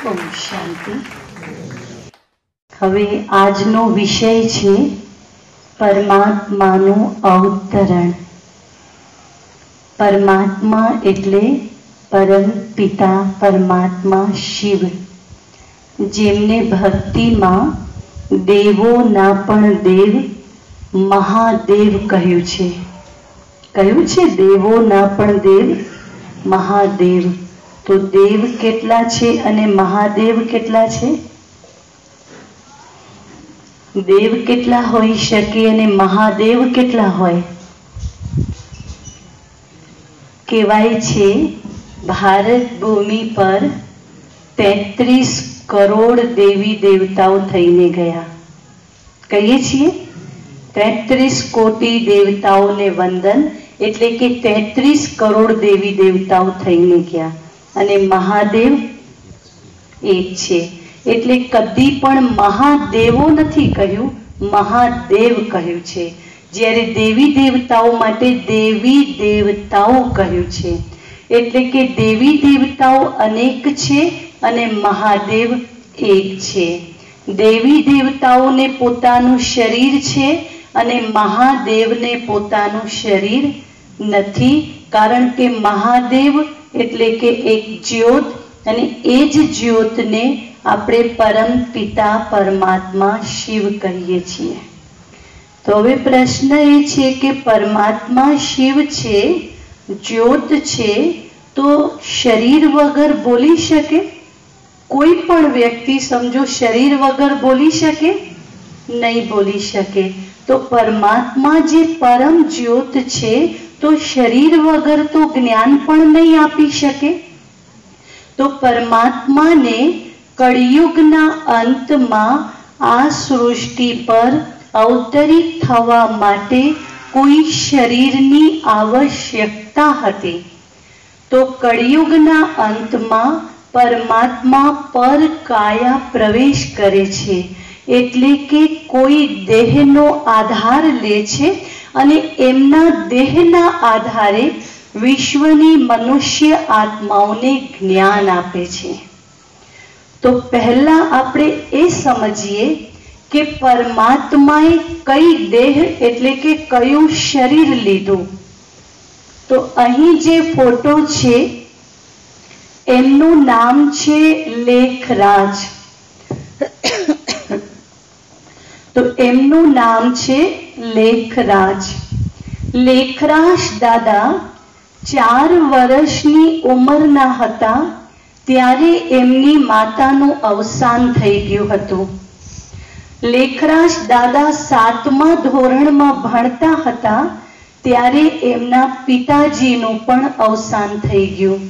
ओम शांति। હવે આજનો વિષય છે પરમાત્માનું અવતરણ। પરમાત્મા એટલે પરમ પિતા પરમાત્મા શિવ, જેમને ભક્તિમાં દેવોના પણ દેવ મહાદેવ કહ્યું છે। કહ્યું છે દેવોના પણ દેવ મહાદેવ। तो देव केटला छे अने महादेव केटला छे? देव केटला होई शके अने महादेव केटला होय? कहेवाय छे भारत भूमि पर 33 करोड़ देवी देवताओं थईने गया। कहीए छीए 33 कोटी देवताओं ने वंदन, एटले के 33 करोड़ देवी देवताओं थईने गया અને મહાદેવ એક છે। એટલે કદી પણ મહાદેવો નથી કહ્યું, મહાદેવ કહ્યું છે। જ્યારે દેવી દેવતાઓ માટે દેવી દેવતાઓ કહ્યું છે। એટલે કે દેવી દેવતાઓ અનેક છે અને મહાદેવ એક છે। દેવી દેવતાઓને પોતાનું શરીર છે અને મહાદેવને પોતાનું શરીર નથી, કારણ કે મહાદેવ એટલે કે એક જ્યોત અને એ જ જ્યોતને આપણે પરમ પિતા પરમાત્મા શિવ કહીએ છીએ। તો હવે પ્રશ્ન એ છે કે પરમાત્મા શિવ છે, જ્યોત છે, તો શરીર વગર બોલી શકે? કોઈ પણ વ્યક્તિ સમજો શરીર વગર બોલી શકે? નહીં બોલી શકે। તો પરમાત્મા જે પરમ જ્યોત છે तो शरीर वगर तो ज्ञान पण नहीं आपी शके। तो परमात्मा ने कलियुगना अंत में आ सृष्टि पर अवतरित थवा माटे कोई शरीरनी आवश्यकता हती। तो कलियुगना अंत में परमात्मा पर काया प्रवेश करे छे, एटले के कोई देहनो आधार ले छे અને એમના દેહના આધારે વિશ્વની મનુષ્ય આત્માઓને જ્ઞાન આપે છે। તો પહેલા આપણે એ સમજીએ કે પરમાત્માએ કઈ દેહ એટલે કે કયું શરીર લીધું। તો અહીં જે ફોટો છે એમનું નામ છે લેખરાજ। तो एमनु नाम छे लेखराज। लेखराज दादा 4 वर्षनी उमरना हता त्यारे एमनी मातानु अवसान थई गयुं हतुं। लेखराज दादा 7मा धोरणमां भणता हता त्यारे एमना पिताजीनु पण अवसान थई गयुं।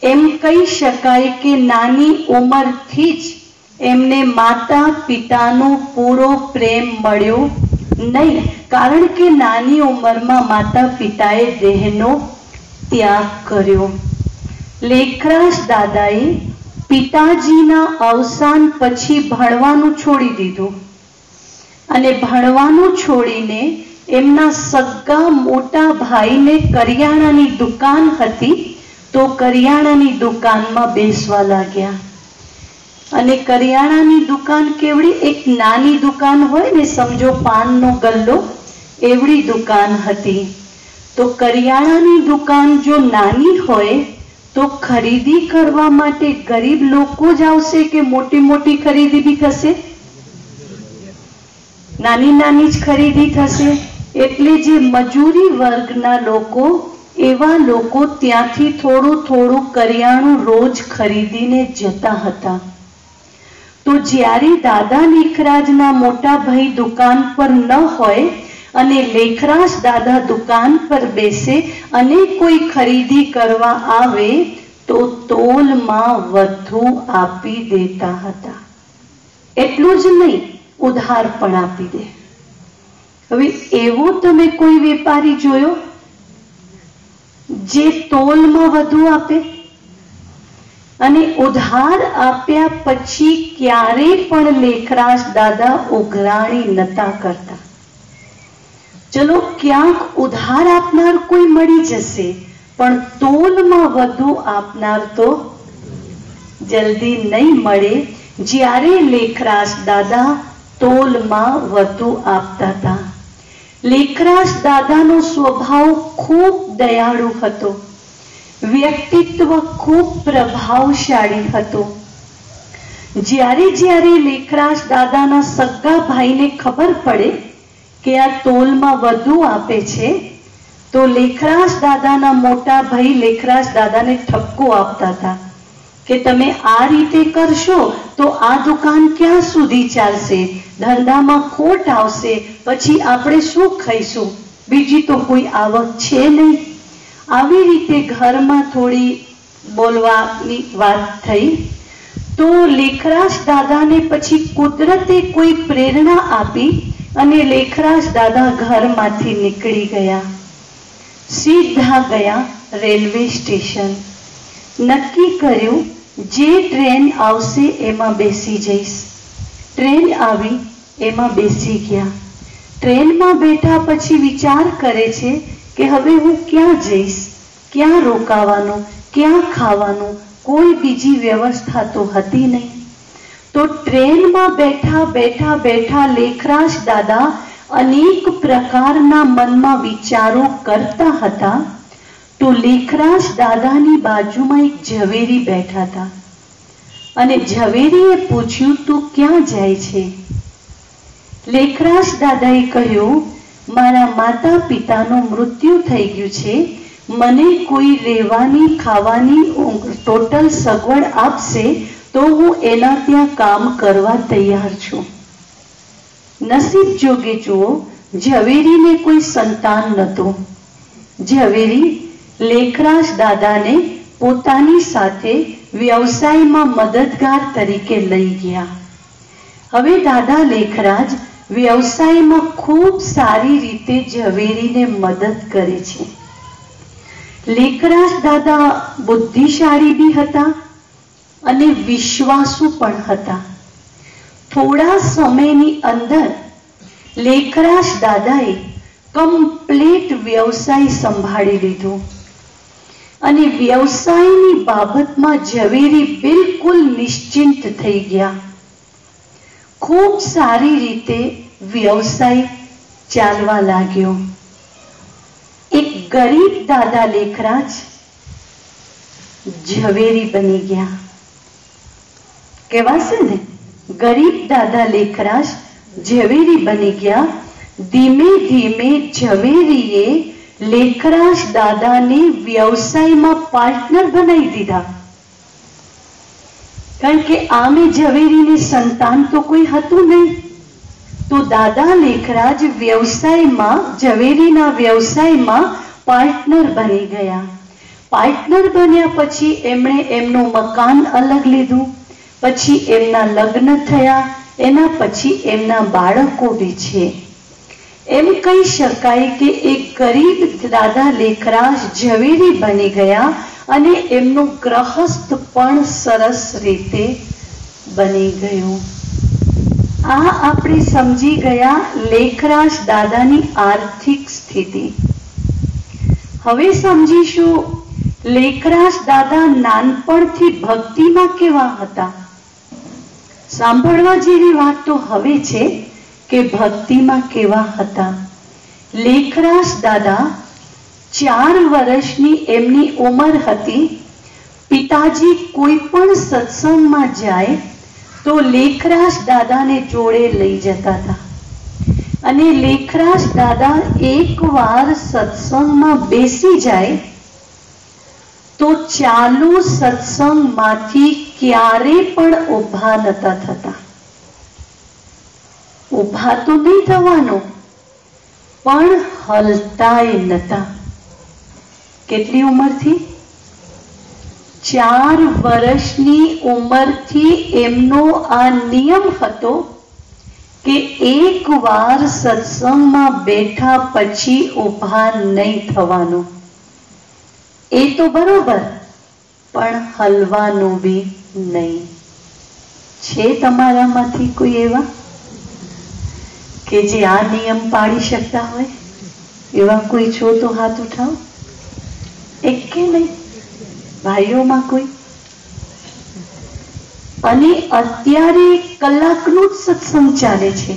एम कही शकाय के नानी उमरथी ज एमने माता पितानो पूरो प्रेम मळ्यो नहीं, कारण के नानी उमर में माता पिताए देहनो त्याग कर्यो। लेखराज दादाए पिताजीना अवसान पछी भणवानुं छोड़ी दीधुं अने भणवानुं छोड़ीने एमना सग्गा मोटा भाईने करियाणानी दुकान हती तो करियाणानी दुकानमां बेसवा लाग्या। અને કરિયાણાની દુકાન કેવડી? એક નાની દુકાન હોય ને, સમજો પાનનો ગલ્લો, એવડી દુકાન હતી। તો કરિયાણાની દુકાન જો નાની હોય તો ખરીદી કરવા માટે ગરીબ લોકો જ આવશે કે મોટી મોટી ખરીદી બી થશે? નાની નાની જ ખરીદી થશે। એટલે જે મજૂરી વર્ગના લોકો, એવા લોકો ત્યાંથી થોડું થોડું કરિયાણું રોજ ખરીદીને જતા હતા। तो ज्यारे दादा लेखराजना मोटा भाई दुकान पर न होय अने लेखराज दादा दुकान पर बेसे अने कोई खरीदी करवा आवे तो तोल मां वधु आपी देता हता। एटલું જ नहीं, उधार पण आपी दे। हवे एवो तमे कोई वेपारी जोयो जे तोल मां वधु आपे? અને ઉધાર આપ્યા પછી ક્યારે પણ લેખરાજ દાદા ઉઘરાણી નતા કરતા। ચલો ક્યાંક ઉધાર આપનાર કોઈ મળી જશે, પણ તોલમાં વધુ આપનાર તો જલ્દી નહીં મળે, જ્યારે લેખરાજ દાદા તોલમાં વધુ આપતા હતા. લેખરાજ દાદાનો સ્વભાવ ખૂબ દયાળુ હતો, વ્યક્તિત્વ ખૂબ પ્રભાવશાળી હતો. જ્યારે જ્યારે લેખરાજ દાદાના સગા ભાઈને ખબર પડે કે આ તોલમાં વધુ આપે છે, તો લેખરાજ દાદાના મોટા ભાઈ લેખરાજ દાદાને ઠપકો આપતા હતા કે તમે આ રીતે કરશો તો આ દુકાન ક્યાં સુધી ચાલશે, ધંધામાં ખોટ આવશે, પછી આપણે શું ખાઈશું, બીજી તો કોઈ આવક છે નહીં. આવી રીતે ઘરમાં થોડી બોલવાની વાત થઈ તો લેખરાજ દાદાને પછી કુદરતે કોઈ પ્રેરણા આપી અને લેખરાજ દાદા ઘરમાંથી નીકળી ગયા. સીધા ગયા રેલવે સ્ટેશન. નક્કી કર્યું જે ટ્રેન આવશે એમાં બેસી જઈશ. ટ્રેન આવી, એમાં બેસી ગયા. ટ્રેનમાં બેઠા પછી વિચાર કરે છે કે હવે હું ક્યાં જઈશ, ક્યાં રોકાવાનું, ક્યાં ખાવાનું, કોઈ બીજી વ્યવસ્થા તો હતી નહીં. તો ટ્રેનમાં બેઠા બેઠા બેઠા લેખરાજ દાદા અનેક પ્રકારના મનમાં વિચારો કરતા હતા. તો લેખરાજ દાદાની બાજુમાં એક ઝવેરી બેઠા હતા અને ઝવેરીએ પૂછ્યું, તું ક્યાં જાય છે? લેખરાજ દાદાએ કહ્યું, મારા માતા પિતાનું મૃત્યુ થઈ ગયું છે, મને કોઈ રહેવાની ખાવાની ટોટલ સગવડ આપશે તો હું એના ત્યાં કામ કરવા તૈયાર છું. નસીબ જોગે જુઓ, ઝવેરીને કોઈ સંતાન નહોતું. ઝવેરી લેખરાજ દાદાને પોતાની સાથે વ્યવસાયમાં મદદગાર તરીકે લઈ ગયા. હવે દાદા લેખરાજ વ્યવસાયમાં ખૂબ સારી રીતે ઝવેરીને મદદ કરે છે. લેખરાજ દાદા બુદ્ધિશાળી બી હતા અને વિશ્વાસુ પણ હતા. થોડા સમયની અંદર લેખરાજ દાદાએ કમ્પ્લીટ વ્યવસાય સંભાળી લીધો અને વ્યવસાયની બાબતમાં ઝવેરી બિલકુલ નિશ્ચિંત થઈ ગયા. ખૂબ સારી રીતે વ્યવસાય ચાલવા લાગ્યો. એક ગરીબ દાદા લેખરાજ ઝવેરી બની ગયા. કહેવાશે ને, ગરીબ દાદા લેખરાજ ઝવેરી બની ગયા. ધીમે ધીમે ઝવેરીએ લેખરાજ દાદાને વ્યવસાયમાં પાર્ટનર બનાવી દીધા. કારણ કે આમે ઝવેરીને સંતાન તો કોઈ હતું નહીં. તો દાદા લેખરાજ વ્યવસાયમાં, ઝવેરીના વ્યવસાયમાં પાર્ટનર બની ગયા. પાર્ટનર બન્યા પછી એમણે એમનું મકાન અલગ લીધું, પછી એમના લગ્ન થયા, એના પછી એમના બાળકો બી છે. એમ કહી શકાય કે એક ગરીબ દાદા લેખરાજ ઝવેરી બની ગયા અને એમનું ગ્રહસ્થ પણ સરસ રીતે બની ગયું. આ આપણે સમજી ગયા લેખરાજ દાદાની આર્થિક સ્થિતિ. હવે સમજીશું લેખરાજ દાદા નાનપણથી ભક્તિમાં કેવા હતા. સાંભળવા જેવી વાત તો હવે છે કે ભક્તિમાં કેવા હતા. લેખરાજ દાદા 4 વર્ષની એમની ઉંમર હતી. પિતાજી કોઈ પણ સત્સંગમાં જાય તો લેખરાજ દાદાને જોડે લઈ જતા હતા અને લેખરાજ દાદા એકવાર સત્સંગમાં બેસી જાય તો ચાલુ સત્સંગમાંથી ક્યારે પણ ઊભા નતા થતા. ઊભા તો નહીં થવાનું, પણ હલતાય નતા. કેટલી ઉંમરથી? 4 વર્ષની ઉંમરથી એમનો આ નિયમ હતો કે એકવાર સત્સંગમાં બેઠા પછી ઊભા નહીં થવાનું. એ તો બરોબર, પણ હલવાનું બી નહીં. છે તમારામાંથી કોઈ એવા કે જે આ નિયમ પાડી શકતા હોય? એવા કોઈ છો તો હાથ ઉઠાવો. એક કે નહીં? ભાઈઓમાં કોઈ? અને અત્યારે કલાકનો જ સત્સંગ ચાલે છે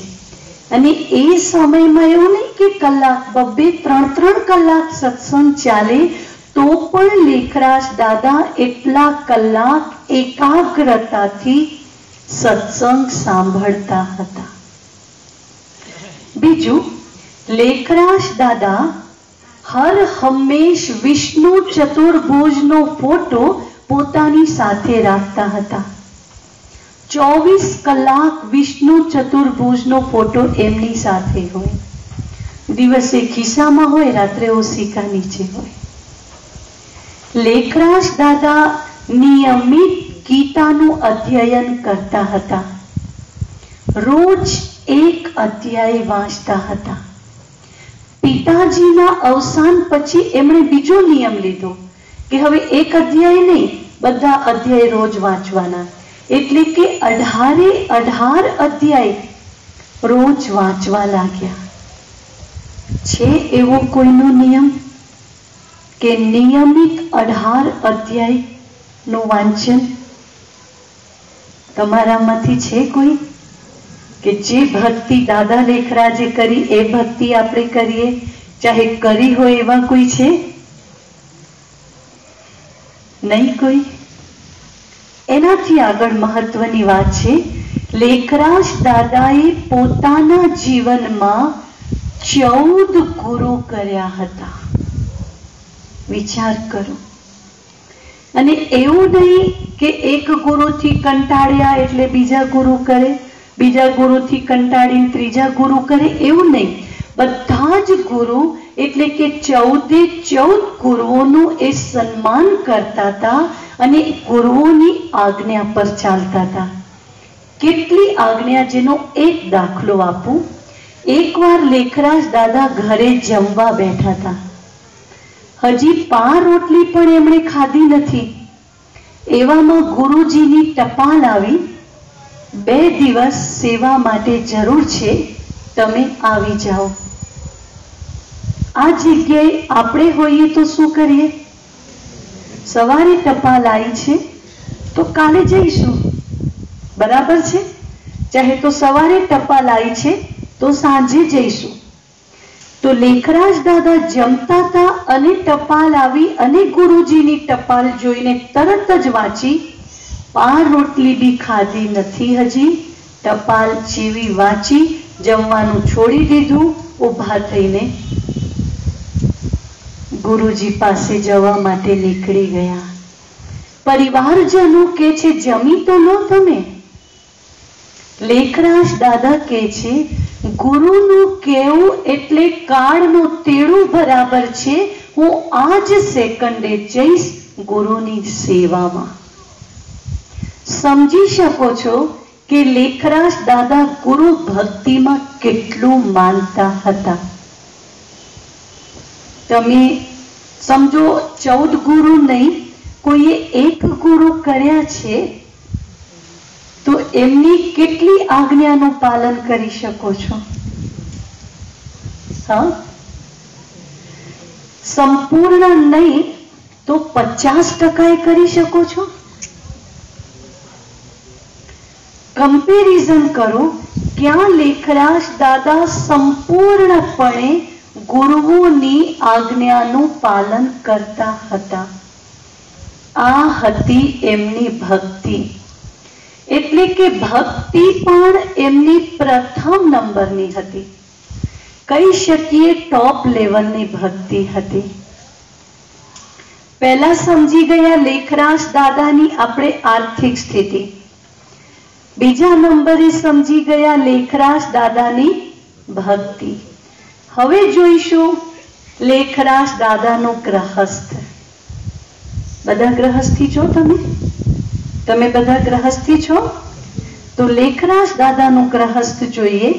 અને એ સમયમાં એવું નહીં કે કલાક 2-3 કલાક સત્સંગ ચાલે તો પણ લેખરાજ દાદા એટલા કલાક એકાગ્રતાથી સત્સંગ સાંભળતા હતા. બીજું, લેખરાજ દાદા હર હંમેશ વિષ્ણુ ચતુર્ભુજનો ફોટો પોતાની સાથે રાખતા હતા. 24 કલાક વિષ્ણુ ચતુર્ભુજનો ફોટો એમની સાથે હોય. દિવસે ખિસ્સામાં હોય, રાત્રે ઓશિકા નીચે હોય. લેખરાજ દાદા નિયમિત ગીતાનું અધ્યયન કરતા હતા. રોજ એક અધ્યાય વાંચતા હતા. પિતાજીના અવસાન પછી એમણે બીજો નિયમ લીધો કે હવે એક અધ્યાય નહીં, બધા અધ્યાય રોજ વાંચવાના. એટલે કે 18 અધ્યાય રોજ વાંચવા લાગ્યા. છે એવો કોઈનો નિયમ કે નિયમિત 18 અધ્યાયનું વાંચન? તમારામાંથી છે કોઈ કે જે ભક્તિ દાદા લેખરાજે કરી એ ભક્તિ આપણે કરીએ? ચાહે કરી હોય એવા કોઈ છે? નહીં કોઈ? એનાથી આગળ મહત્વની વાત છે, લેખરાજ દાદાએ પોતાના જીવનમાં 14 ગુરુ કર્યા હતા. વિચાર કરો. અને એવું નહીં કે એક ગુરુથી કંટાળ્યા એટલે બીજા ગુરુ કરે, બીજા ગુરુથી કંટાળીને ત્રીજા ગુરુ કરે, એવું નહીં. બધા જ ગુરુ એટલે કે 14 ગુરુઓનું એ સન્માન કરતા હતા અને ગુરુઓની આજ્ઞા પર ચાલતા હતા. કેટલી આજ્ઞા, જેનો એક દાખલો આપું. એકવાર લેખરાજ દાદા ઘરે જમવા બેઠા હતા. હજી 5 રોટલી પણ એમણે ખાધી નથી. એવામાં ગુરુજીની ટપાલ આવી, 2 દિવસ સેવા માટે જરૂર છે, તમે આવી જાઓ. આ જગ્યાએ આપણે હોઈએ તો શું કરીએ? સવારે ટપાલ આવી છે તો કાલે જઈશું, બરાબર છે? ચાહે તો સવારે ટપાલ આવી છે તો સાંજે જઈશું. તો લેખરાજ દાદા જમતા હતા અને ટપાલ આવી અને ગુરુજીની ટપાલ જોઈને તરત જ વાંચી. 5 રોટલી બી ખાધી નથી હજી, ટપાલ જેવી વાંચી, જમવાનું છોડી દીધું, ઊભા થઈને ગુરુજી પાસે જવા માટે નીકળી ગયા. પરિવારજનો કહે છે, જમી તો લો તમે. લેખરાજ દાદા કહે છે, ગુરુનું કહેવું એટલે કાળનું તેડું બરાબર છે. હું આ જ સેકન્ડે જઈશ ગુરુની સેવામાં. સમજી શકો છો કે લેખરાજ દાદા ગુરુ ભક્તિમાં કેટલું માનતા હતા. તમે સમજો, 14 ગુરુ નહીં, કોઈએ એક ગુરુ કર્યા છે તો એમની કેટલી આજ્ઞાનું પાલન કરી શકો છો? હા, સંપૂર્ણ નહીં તો 50% કરી શકો છો. કમ્પેરિઝન કરો, ક્યાં લેખરાજ દાદા સંપૂર્ણપણે ગુરુઓની આજ્ઞાનું પાલન કરતા હતા. આ હતી એમની ભક્તિ. એટલે કે ભક્તિ પણ એમની પ્રથમ નંબરની હતી. કહી શકીએ ટોપ લેવલની ભક્તિ હતી. પહેલા સમજી ગયા લેખરાજ દાદાની આપણે આર્થિક સ્થિતિ. બીજા નંબરે સમજી ગયા લેખરાજ દાદાની ભક્તિ. હવે જોઈશું લેખરાજ દાદાનું ગ્રહસ્થ. બધા ગ્રહસ્થી છો તમે? તમે બધા ગ્રહસ્થી છો? તો લેખરાજ દાદાનું ગ્રહસ્થ જોઈએ.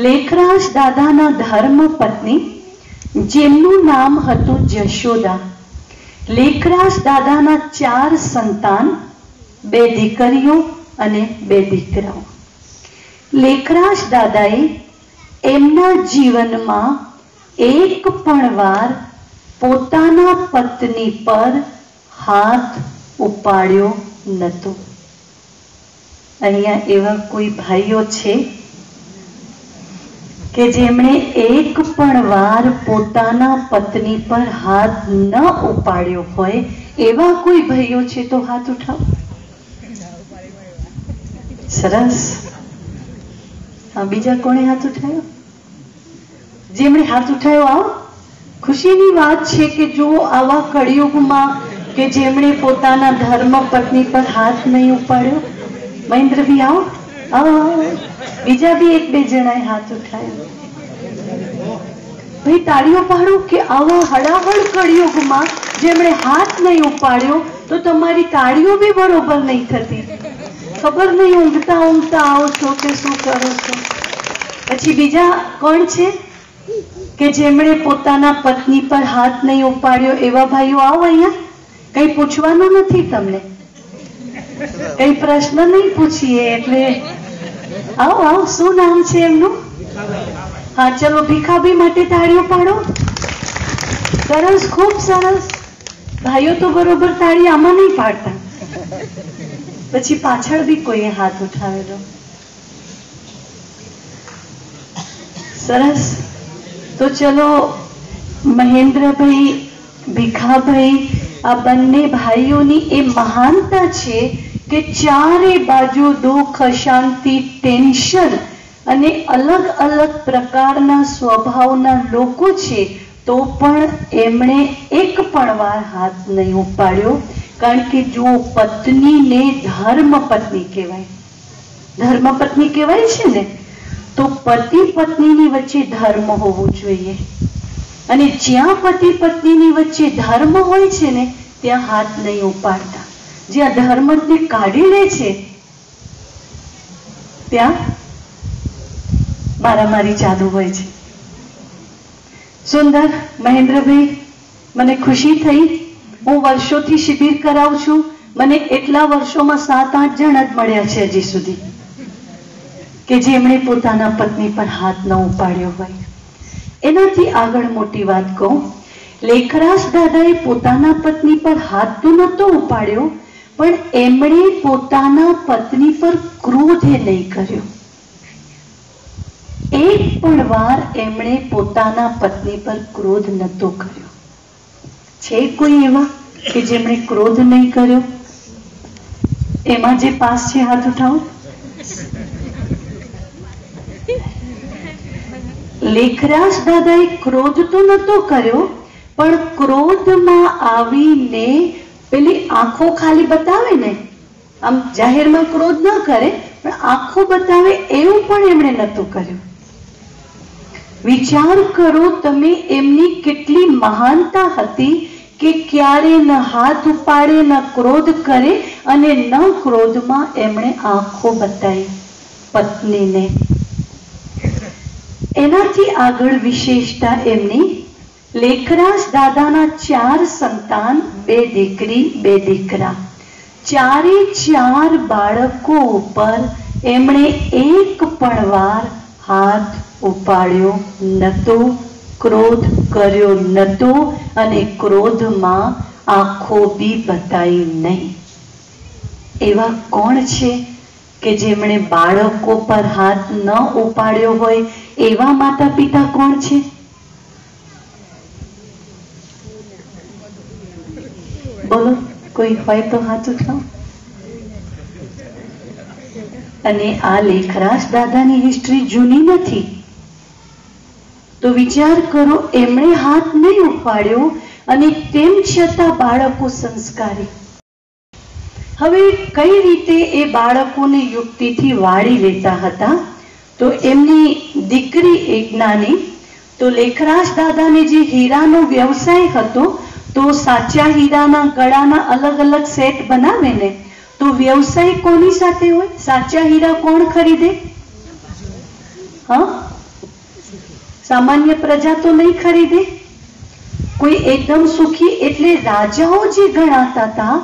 લેખરાજ દાદાના ધર્મ પત્ની, જેમનું નામ હતું જશોદા. લેખરાજ દાદાના 4 સંતાન, 2 દીકરીઓ અને 2 દીકરાઓ. લેખરાજ દાદાએ એમના જીવનમાં એક પણ વાર પોતાના પત્ની પર હાથ ઉપાડ્યો નહોતો. અહીંયા એવા કોઈ ભાઈઓ છે કે જેમણે એક પણ વાર પોતાના પત્ની પર હાથ ન ઉપાડ્યો હોય? એવા કોઈ ભાઈઓ છે તો હાથ ઉઠાવો. સરસ. હા, બીજા કોણે હાથ ઉઠાયો? જેમણે હાથ ઉઠાયો, આવો. ખુશીની વાત છે કે જો આવા કળિયુગમાં કે જેમણે પોતાના ધર્મ પત્ની પર હાથ નહીં ઉપાડ્યો, મહેન્દ્રભાઈ આવો, આવો. બીજા બી એક બે જણાએ હાથ ઉઠાયો. ભાઈ તાળીઓ પાડો કે આવા હડાહડ કળિયુગમાં જેમણે હાથ નહીં ઉપાડ્યો તો તમારી તાળીઓ બી બરોબર નહીં થતી. ખબર નહીં ઊંઘતા ઊંઘતા આવો છો કે શું કરો છો. પછી બીજા કોણ છે કે જેમણે પોતાના પત્ની પર હાથ નહીં ઉપાડ્યો? એવા ભાઈઓ આવો અહીંયા. કઈ પૂછવાનું નથી તમને, કઈ પ્રશ્ન નહીં પૂછીએ એટલે આવો આવો. શું નામ છે એમનું? હા, ચલો ભીખાભી માટે તાળીઓ પાડો. સરસ, ખૂબ સરસ. ભાઈઓ તો બરોબર તાળી આમાં નહીં પાડતા. પછી પાછળ બી કોઈએ હાથ ઉઠાવેલો. સરસ. તો ચલો મહેન્દ્રભાઈ, ભીખાભાઈ, આ બંને ભાઈઓની એ મહાનતા છે કે ચારે બાજુ દુઃખ, અશાંતિ, ટેન્શન અને અલગ અલગ પ્રકારના સ્વભાવના લોકો છે તો પણ એમણે એક પણ વાર હાથ નહીં ઉપાડ્યો. કારણ કે જો પત્નીને ધર્મ પત્ની કહેવાય, ધર્મ પત્ની કહેવાય છે ને, તો પતિ પત્નીની વચ્ચે ધર્મ હોવો જોઈએ. અને જ્યાં પતિ પત્નીની વચ્ચે ધર્મ હોય છે ને ત્યાં હાથ નહીં ઉપાડતા. જ્યાં ધર્મને કાઢી લે છે ત્યાં મારામારી ચાલુ હોય છે. સુંદર. મહેન્દ્રભાઈ, મને ખુશી થઈ. હું વર્ષોથી શિબિર કરાવું છું. મને એટલા વર્ષોમાં 7-8 જણ જ મળ્યા છે હજી સુધી કે જેમણે પોતાના પત્ની પર હાથ ન ઉપાડ્યો હોય. એનાથી આગળ મોટી વાત કહું, લેખરાજ દાદાએ પોતાના પત્ની પર હાથ તો નહોતો ઉપાડ્યો, પણ એમણે પોતાના પત્ની પર ક્રોધ નહીં કર્યો. એક પણ વાર એમણે પોતાના પત્ની પર ક્રોધ નહોતો કર્યો. છે કોઈ એવા કે જેમણે ક્રોધ નહીં કર્યો? એમાં જે પાસ છે હાથ ઉઠાવો. લેખરાજ દાદાએ ક્રોધ તો નહોતો કર્યો, પણ ક્રોધમાં આવીને પેલી આંખો ખાલી બતાવે ને, આમ જાહેરમાં ક્રોધ ન કરે પણ આંખો બતાવે એવું પણ એમણે નહોતું કર્યું. વિચાર કરો તમે, એમની કેટલી મહાનતા હતી કે ક્યારે ન હાથ ઉપાડે, ન ક્રોધ કરે, અને ન ક્રોધમાં એમણે આંખો બતાવી પત્નીને. એનાથી આગળ વિશેષતા એમની, લેખરાજ દાદાના 4 સંતાન, 2 દીકરી 2 દીકરા. 4 બાળકો ઉપર એમણે એક પણ વાર હાથ ઉપાડ્યો નતો, ક્રોધ કર્યો નતો, અને ક્રોધમાં આંખો બી બતાવી નહીં. એવા કોણ છે કે જેમણે બાળકો પર હાથ ન ઉપાડ્યો હોય? એવા માતા પિતા કોણ છે? બોલો, કોઈ હોય તો હાથ ઉઠાવો. અને આ લેખરાજ દાદાની હિસ્ટ્રી જૂની નથી. તો વિચાર કરો, એમણે હાથ નહીં ઉપાડ્યો અને તેમ છતાં બાળકો સંસ્કારી. હવે કઈ રીતે એ બાળકોને યુક્તિથી વાળી લેતા હતા? તો એમની દીકરી એક નાની, તો લેખરાજ દાદાને જે હીરાનો વ્યવસાય હતો, તો સાચા હીરાના ગળાના અલગ અલગ સેટ બનાવે ને, તો વ્યવસાય કોની સાથે હોય? સાચા હીરા કોણ ખરીદે? હા, સામાન્ય પ્રજા તો નહીં ખરીદે. કોઈ એકદમ સુખી, એટલે રાજાઓ જે ગણાતા હતા,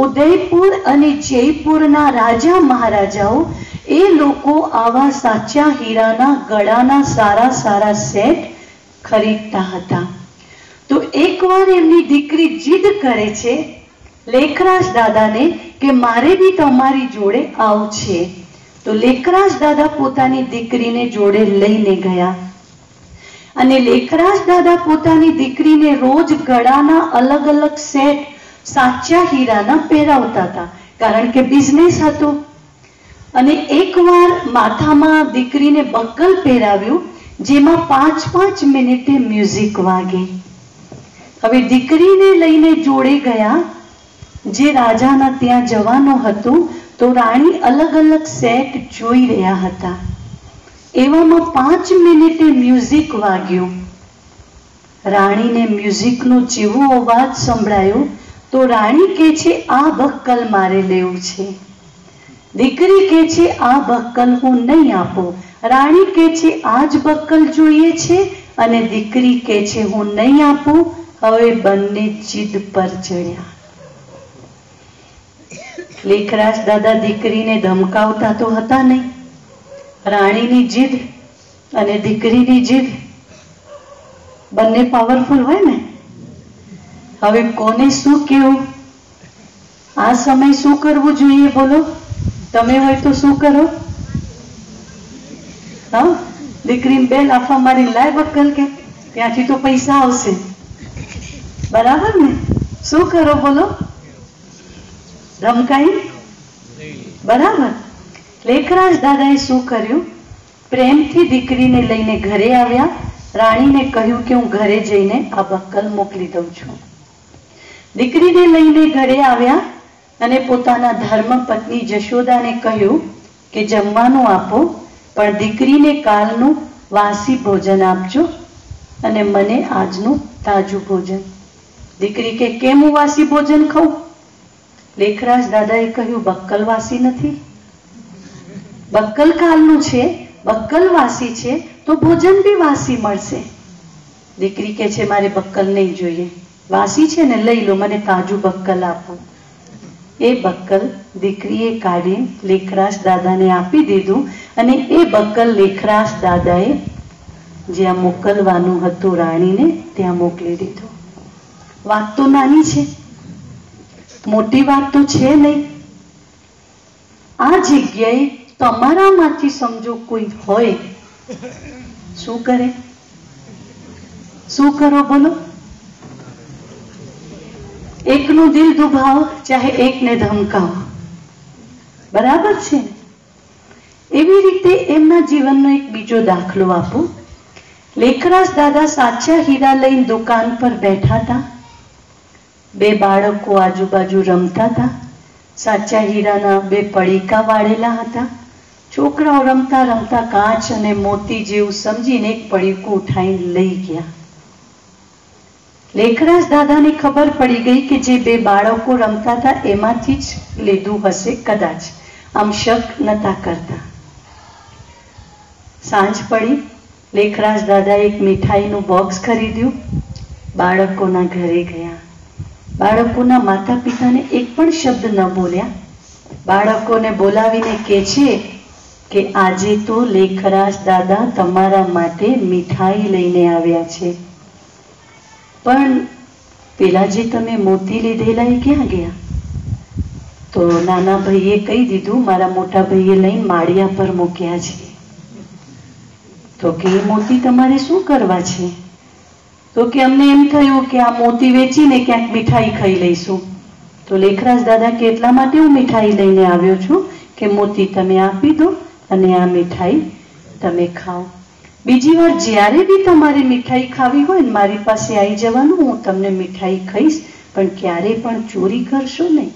ઉદયપુર અને જયપુરના રાજા મહારાજાઓ, એ લોકો આવા સાચા હીરાના ગળાના સારા સારા સેટ ખરીદતા હતા. તો એકવાર એમની દીકરી જીદ કરે છે લેખરાજ દાદાને કે મારે બી તમારી જોડે આવું છે. तो लेखराज दादा पोतानी दीकरीने जोड़े लईने गया અને લેખરાજ દાદા પોતાની દીકરીને રોજ ગળાના અલગ અલગ સેટ સાચા હીરાના પહેરાવતા હતા, કારણ કે બિઝનેસ હતો. અને એકવાર માથામાં દીકરીને બક્કલ પહેરાવ્યું, જેમાં 5-5 મિનિટે મ્યુઝિક વાગે. હવે દીકરીને લઈને જોડે ગયા, જે રાજાના ત્યાં જવાનો હતો, તો રાણી અલગ અલગ સેટ જોઈ રહ્યા હતા. એવામાં 5 મિનિટે મ્યુઝિક વાગ્યું. રાણીને મ્યુઝિકનો જેવો અવાજ સંભળાયો તો રાણી કહે છે, આ બક્કલ મારે લેવું છે. દીકરી કહે છે, આ બક્કલ હું નહીં આપું. રાણી કહે છે, આ જ બક્કલ જોઈએ છે, અને દીકરી કહે છે, હું નહીં આપું. હવે બંને જીદ પર ચડ્યા. લેખરાજ દાદા દીકરીને ધમકાવતા તો હતા નહીં. રાણીની જીદ અને દીકરીની જીદ બંને પાવરફુલ હોય ને. હવે કોને શું કેવું, આ સમય શું કરવું જોઈએ? બોલો, તમે હોય તો શું કરો? હા, દીકરીને બે લાફા મારી લાય બક્કલ, કે ત્યાંથી તો પૈસા આવશે. બરાબર ને? શું કરો બોલો? ધમકાઈ? બરાબર. લેખરાજ દાદાએ શું કર્યું? પ્રેમથી દીકરીને લઈને ઘરે આવ્યા. રાણીને કહ્યું કે હું ઘરે જઈને આ બક્કલ મોકલી દઉં છું. દીકરીને લઈને ઘરે આવ્યા અને પોતાના ધર્મ પત્ની જશોદાને કહ્યું કે જમવાનું આપો, પણ દીકરીને કાલનું વાસી ભોજન આપજો અને મને આજનું તાજું ભોજન. દીકરી કે કેમ હું વાસી ભોજન ખાઉં? લેખરાજ દાદાએ કહ્યું, બક્કલ વાસી નથી, બક્કલ કાલનું છે, બક્કલ વાસી છે તો ભોજન બી વાસી મળશે. દીકરી કે છે, મારે બક્કલ નહીં જોઈએ, વાસી છે ને લઈ લો, મને તાજું બક્કલ આપો. એ બક્કલ દીકરીએ કાઢી લેખરાજ દાદાને આપી દીધું, અને એ બક્કલ લેખરાજ દાદાએ જ્યાં મોકલવાનું હતું રાણીને ત્યાં મોકલી દીધું. વાત તો નાની છે, મોટી વાત તો છે નહીં. આ જગ્યાએ તમારામાંથી સમજો કોઈ હોય, શું કરે? શું કરો બોલો? એકનું દિલ દુભાવો, ચાહે એકને ધમકાવો. બરાબર છે? એવી રીતે એમના જીવનનો એક બીજો દાખલો આપું. લેખરાજ દાદા સાચા હીરા લઈને દુકાન પર બેઠા હતા. બે બાળકો આજુબાજુ રમતા હતા. સાચા હીરાના બે પડીકા વાળેલા હતા. છોકરાઓ રમતા રમતા કાચ અને મોતી જેવું સમજીને એક પડીકું ઉઠાઈને લઈ ગયા. લેખરાજ દાદાને ખબર પડી ગઈ કે જે બે બાળકો રમતા હતા એમાંથી જ લીધું હશે કદાચ. આમ શક નતા કરતા. સાંજ પડી. લેખરાજ દાદાએ એક મીઠાઈનું બોક્સ ખરીદ્યું. બાળકોના ઘરે ગયા. બાળકોના માતા પિતાને એક પણ શબ્દ ન બોલ્યા. બાળકોને બોલાવીને કહે છે કે આજે તો લેખરાજ દાદા તમારા માટે મીઠાઈ લઈને આવ્યા છે, પણ પેલા જે તમે મોતી લીધેલા એ ક્યાં ગયા? તો નાના ભાઈએ કહી દીધું, મારા મોટા ભાઈએ લઈને માળિયા પર મૂક્યા છે. તો કે એ મોતી તમારે શું કરવા છે? તો કે અમને એમ થયું કે આ મોતી વેચીને ક્યાંક મીઠાઈ ખાઈ લઈશું. તો લેખરાજ દાદા કે એટલા માટે હું મીઠાઈ લઈને આવ્યો છું કે મોતી તમે આપી દો અને આ મીઠાઈ તમે ખાઓ. બીજી વાર જ્યારે બી તમારે મીઠાઈ ખાવી હોય ને મારી પાસે આવી જવાનું, હું તમને મીઠાઈ ખાઈશ, પણ ક્યારે પણ ચોરી કરશો નહીં.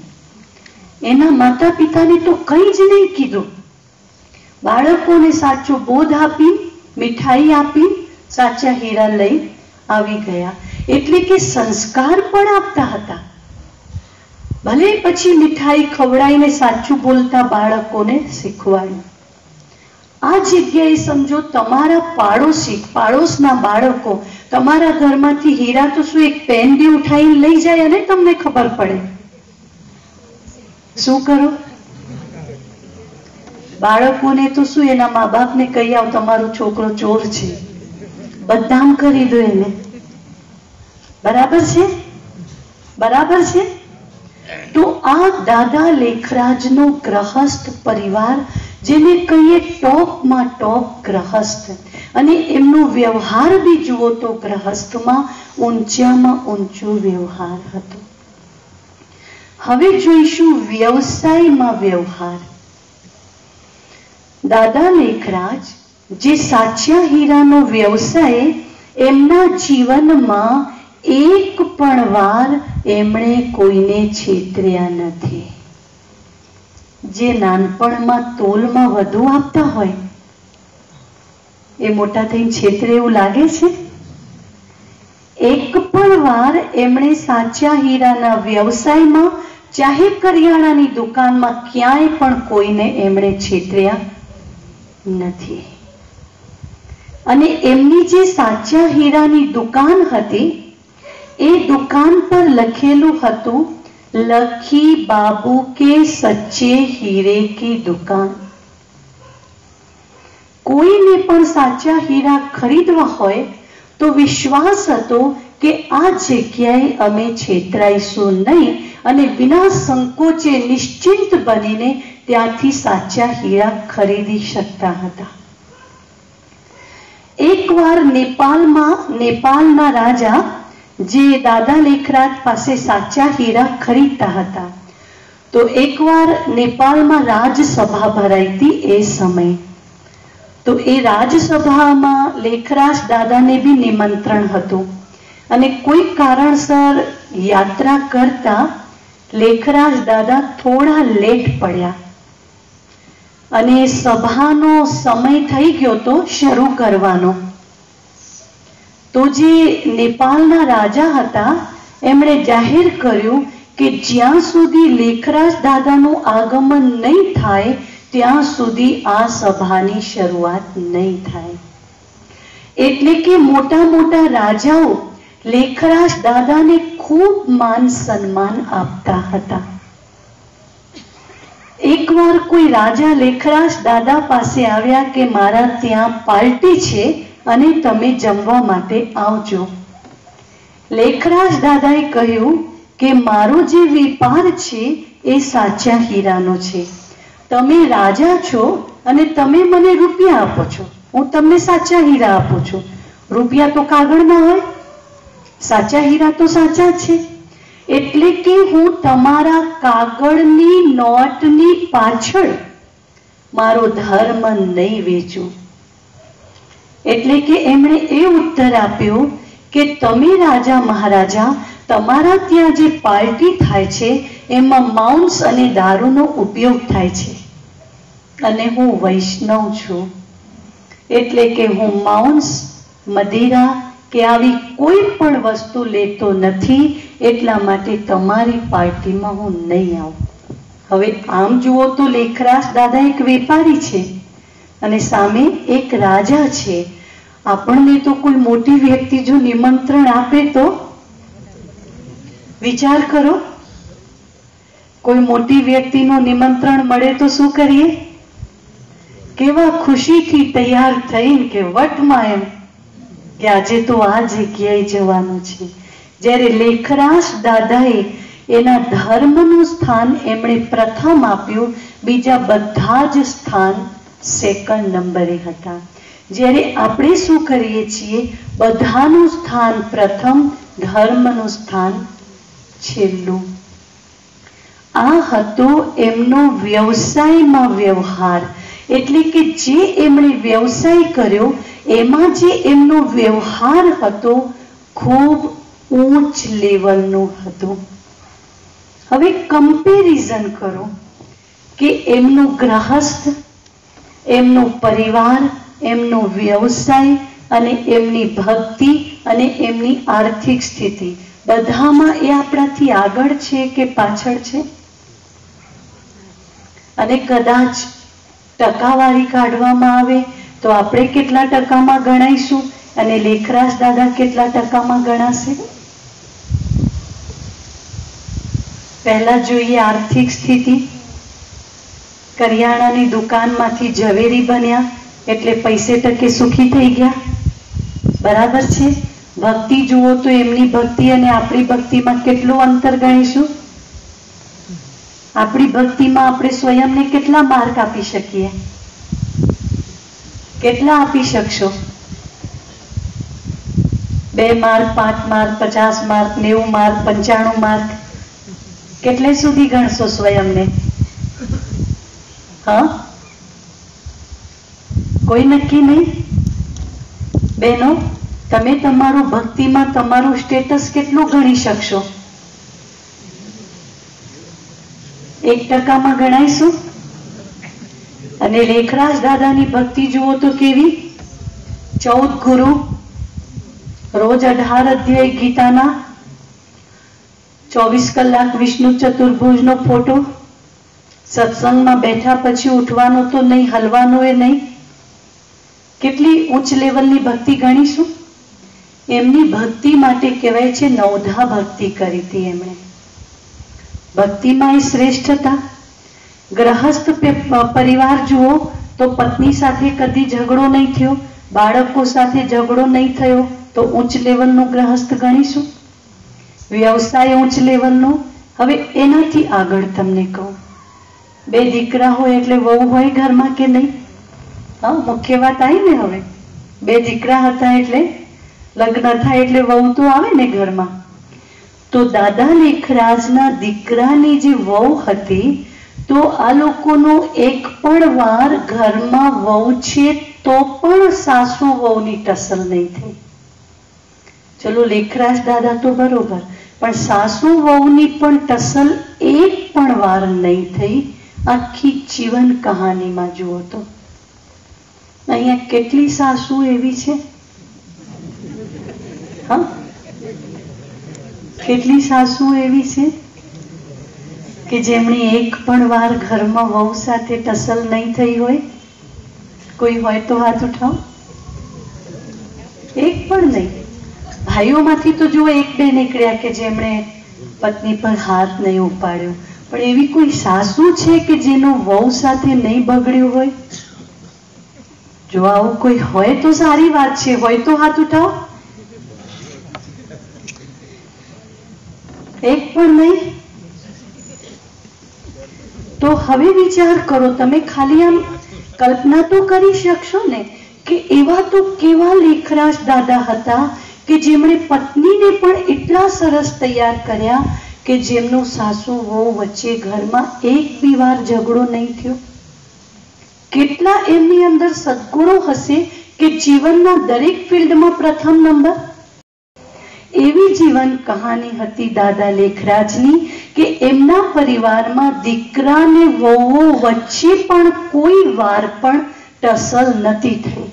એના માતા પિતાને તો કંઈ જ નહીં કીધું. બાળકોને સાચો બોધ આપી, મીઠાઈ આપી, સાચા હીરા લઈ આવી ગયા. એટલે કે સંસ્કાર પણ આપતા હતા. ભલે પછી મીઠાઈ ખવડાવીને સાચું બોલતા બાળકોને શીખવાડ્યું. આ જગ્યાએ સમજો તમારા પાડોશી, પાડોશના બાળકો તમારા ઘરમાંથી હીરા તો શું એક પેન બી ઉઠાઈને લઈ જાય અને તમને ખબર પડે, શું કરો? બાળકોને તો શું એના મા બાપને કહી આવ તમારો છોકરો ચોર છે, બદનામ કરી દો એને. બરાબર છે? બરાબર છે? તો આ દાદા લેખરાજનો ગ્રહસ્થ પરિવાર જેને કહીએ ટોપમાં ટોપ ગ્રહસ્થ, અને એમનો વ્યવહાર બી જુઓ તો ગ્રહસ્થમાં ઊંચામાં ઊંચો વ્યવહાર હતો. હવે જોઈશું વ્યવસાયમાં વ્યવહાર. દાદા લેખરાજ જે સાચા હીરાનો વ્યવસાય, એમના જીવનમાં એક પણ વાર એમણે કોઈને છેતર્યા નથી. જે નાનપણમાં તોલમાં વધુ આપતા હોય એ મોટા થઈને છેતરે એવું લાગે છે? એક પણ વાર એમણે સાચા હીરાના વ્યવસાયમાં, ચાહે કરિયાણાની દુકાનમાં, ક્યાંય પણ કોઈને એમણે છેતર્યા નથી. અને એમની જે સાચા હીરાની દુકાન હતી, એ દુકાન પર લખેલું હતું, લખી બાબુ કે સચ્ચે હીરે કી દુકાન. કોઈને પણ સાચા હીરા ખરીદવા હોય તો વિશ્વાસ હતો કે આ જગ્યાએ અમે છેતરાઈશું નહીં, અને વિના સંકોચે નિશ્ચિંત બનીને ત્યાંથી સાચા હીરા ખરીદી શકતા હતા. એકવાર નેપાળના રાજા જે દાદા લેખરાજ પાસે સાચા હીરા ખરીદતા હતા, તો એકવાર નેપાળમાં રાજસભા ભરાઈ હતી. એ સમય તો એ રાજસભામાં લેખરાજ દાદાને બી નિમંત્રણ હતું, અને કોઈ કારણસર યાત્રા કરતા લેખરાજ દાદા થોડા લેટ પડ્યા, અને સભાનો સમય થઈ ગયો તો શરૂ કરવાનો. તો જે નેપાળના રાજા હતા, એમણે જાહેર કર્યું કે જ્યાં સુધી લેખરાજ દાદાનું આગમન નહીં થાય ત્યાં સુધી આ સભાની શરૂઆત નહીં થાય. એટલે કે મોટા મોટા રાજાઓ લેખરાજ દાદાને ખૂબ માન સન્માન આપતા હતા. એકવાર કોઈ રાજા લેખરાજ દાદા પાસે આવ્યા કે મારા ત્યાં પાર્ટી છે અને તમે જમવા માટે આવજો. લેખરાજ દાદાએ કહ્યું કે મારો જે વેપાર છે એ સાચા હીરાનો છે. તમે રાજા છો અને તમે મને રૂપિયા આપો છો, હું તમને સાચા હીરા આપું છું. રૂપિયા તો કાગળના હોય, સાચા હીરા તો સાચા છે. એટલે કે હું તમારા કાગળની નોટની પાછળ મારો ધર્મ નહીં વેચું. એટલે કે એમણે એ ઉત્તર આપ્યો કે તમે રાજા મહારાજા, તમારા ત્યાં જે પાર્ટી થાય છે એમાં માંસ અને દારૂનો ઉપયોગ થાય છે, અને હું વૈષ્ણવ છું, એટલે કે હું માંસ, મદિરા કે આવી કોઈ પણ વસ્તુ લેતો નથી, એટલા માટે તમારી પાર્ટીમાં હું નહીં આવું. હવે આમ જુઓ તો લેખરાજ દાદા એક વેપારી છે અને સામે એક રાજા છે. આપણને તો કોઈ મોટી વ્યક્તિ જો નિમંત્રણ આપે તો વિચાર કરો, કોઈ મોટી વ્યક્તિનું નિમંત્રણ મળે તો શું કરીએ? કેવા ખુશીથી તૈયાર થઈને કે વટમાં એમ કે આજે તો આ જગ્યાએ જવાનું છે. જ્યારે લેખરાજ દાદાએ એના ધર્મનું સ્થાન એમણે પ્રથમ આપ્યું, બીજા બધા જ સ્થાન સેકન્ડ નંબરે હતા. જ્યારે આપણે શું કરીએ છીએ? બધાનું સ્થાન પ્રથમ, ધર્મનું સ્થાન છેલ્લું. આ હતો એમનો વ્યવસાયમાં વ્યવહાર. એટલે કે જે એમણે વ્યવસાય કર્યો એમાં જે એમનો વ્યવહાર હતો ખૂબ ઉચ્ચ લેવલનો હતો. હવે કમ્પેરિઝન કરો કે એમનું ગ્રહસ્થ, એમનો પરિવાર, એમનો વ્યવસાય અને એમની ભક્તિ અને એમની આર્થિક સ્થિતિ, બધામાં એ આપણાથી આગળ છે કે પાછળ છે? અને કદાચ ટકાવારી કાઢવામાં આવે તો આપણે કેટલા ટકામાં ગણાઈશું અને લેખરાજ દાદા કેટલા ટકામાં ગણાશે? પહેલા જોઈએ આર્થિક સ્થિતિ. કરિયાણાની દુકાનમાંથી ઝવેરી બન્યા એટલે પૈસે ટકે સુખી થઈ ગયા, બરાબર છે. ભક્તિ જુઓ તો એમની ભક્તિ અને આપણી ભક્તિમાં કેટલું અંતર ગણીશું? આપણી ભક્તિમાં આપણે સ્વયંને કેટલા માર્ક આપી શકીએ? કેટલા આપી શકશો? 2 mark, 5 mark, 50 mark, 90 mark, 95 mark? કેટલે સુધી ગણશો સ્વયંને? હા, કોઈ નક્કી નહીં. બહેનો, તમે તમારું ભક્તિમાં તમારું સ્ટેટસ કેટલું ગણી શકશો? 1% ગણાઈશું? અને લેખરાજ દાદાની ભક્તિ જુઓ તો કેવી! 14 ગુરુ, રોજ 18 અધ્યાય ગીતાના, 24 કલાક વિષ્ણુ ચતુર્ભુજનો ફોટો, સત્સંગમાં બેઠા પછી ઉઠવાનો તો નહીં, હલવાનો એ નહીં. કેટલી ઉચ્ચ લેવલની ભક્તિ ગણીશું? એમની ભક્તિ માટે કહેવાય છે નવધા ભક્તિ કરી હતી એમણે. ભક્તિમાં એ શ્રેષ્ઠ હતા. ગ્રહસ્થ પરિવાર જુઓ તો પત્ની સાથે કદી ઝઘડો નહીં થયો, બાળકો સાથે ઝઘડો નહીં થયો, તો ઉચ્ચ લેવલનો ગ્રહસ્થ ગણીશું. વ્યવસાય ઉચ્ચ લેવલનો. હવે એનાથી આગળ તમને કહું, 2 દીકરા હોય એટલે વહુ હોય ઘરમાં કે નહીં? હા, મુખ્ય વાત આવી ને. હવે 2 દીકરા હતા એટલે લગ્ન થાય એટલે વહુ તો આવે ને ઘરમાં. તો દાદા લેખરાજના દીકરાની જે વહુ હતી, તો આ લોકોનો એક પણ વાર ઘરમાં વહુ છે તો પણ સાસુ વહુની ટસલ નહીં થઈ. ચલો લેખરાજ દાદા તો બરોબર, પણ સાસુ વહુની પણ ટસલ એક પણ વાર નહીં થઈ. આખી જીવન કહાનીમાં જુઓ તો અહીંયા કેટલી સાસુ એવી છે? હા, કેટલી સાસુ એવી છે કે જેમણે એક પણ વાર ઘરમાં વહુ સાથે ટસલ નહીં થઈ હોય? કોઈ હોય તો હાથ ઉઠાવો. એક પણ નહીં. ભાઈઓમાંથી તો જુઓ 1-2 નીકળ્યા કે જેમણે પત્ની પર હાથ નહીં ઉપાડ્યો, પણ એવી કોઈ સાસુ છે કે જેનો વહુ સાથે નહીં બગડ્યું હોય? જો આવું કોઈ હોય તો સારી વાત છે, હોય તો હાથ ઉઠાવો. એક પણ નહીં. તો હવે વિચાર કરો, તમે ખાલી આમ કલ્પના તો કરી શકશો ને કે એવા તો કેવા લેખરાજ દાદા હતા કે જેમણે પત્નીને પણ એટલા સરસ તૈયાર કર્યા કે જેમનું સાસુ વહુ વચ્ચે ઘરમાં એક બી વાર ઝઘડો નહીં થયો. કેટલા એમની અંદર સદગુણો હશે કે જીવનના દરેક ફિલ્ડમાં પ્રથમ નંબર. એવી જીવન કહાની હતી દાદા લેખરાજની કે એમના પરિવારમાં દીકરા ને વહુઓ વચ્ચે પણ કોઈ વાર પણ ટસલ નથી થઈ.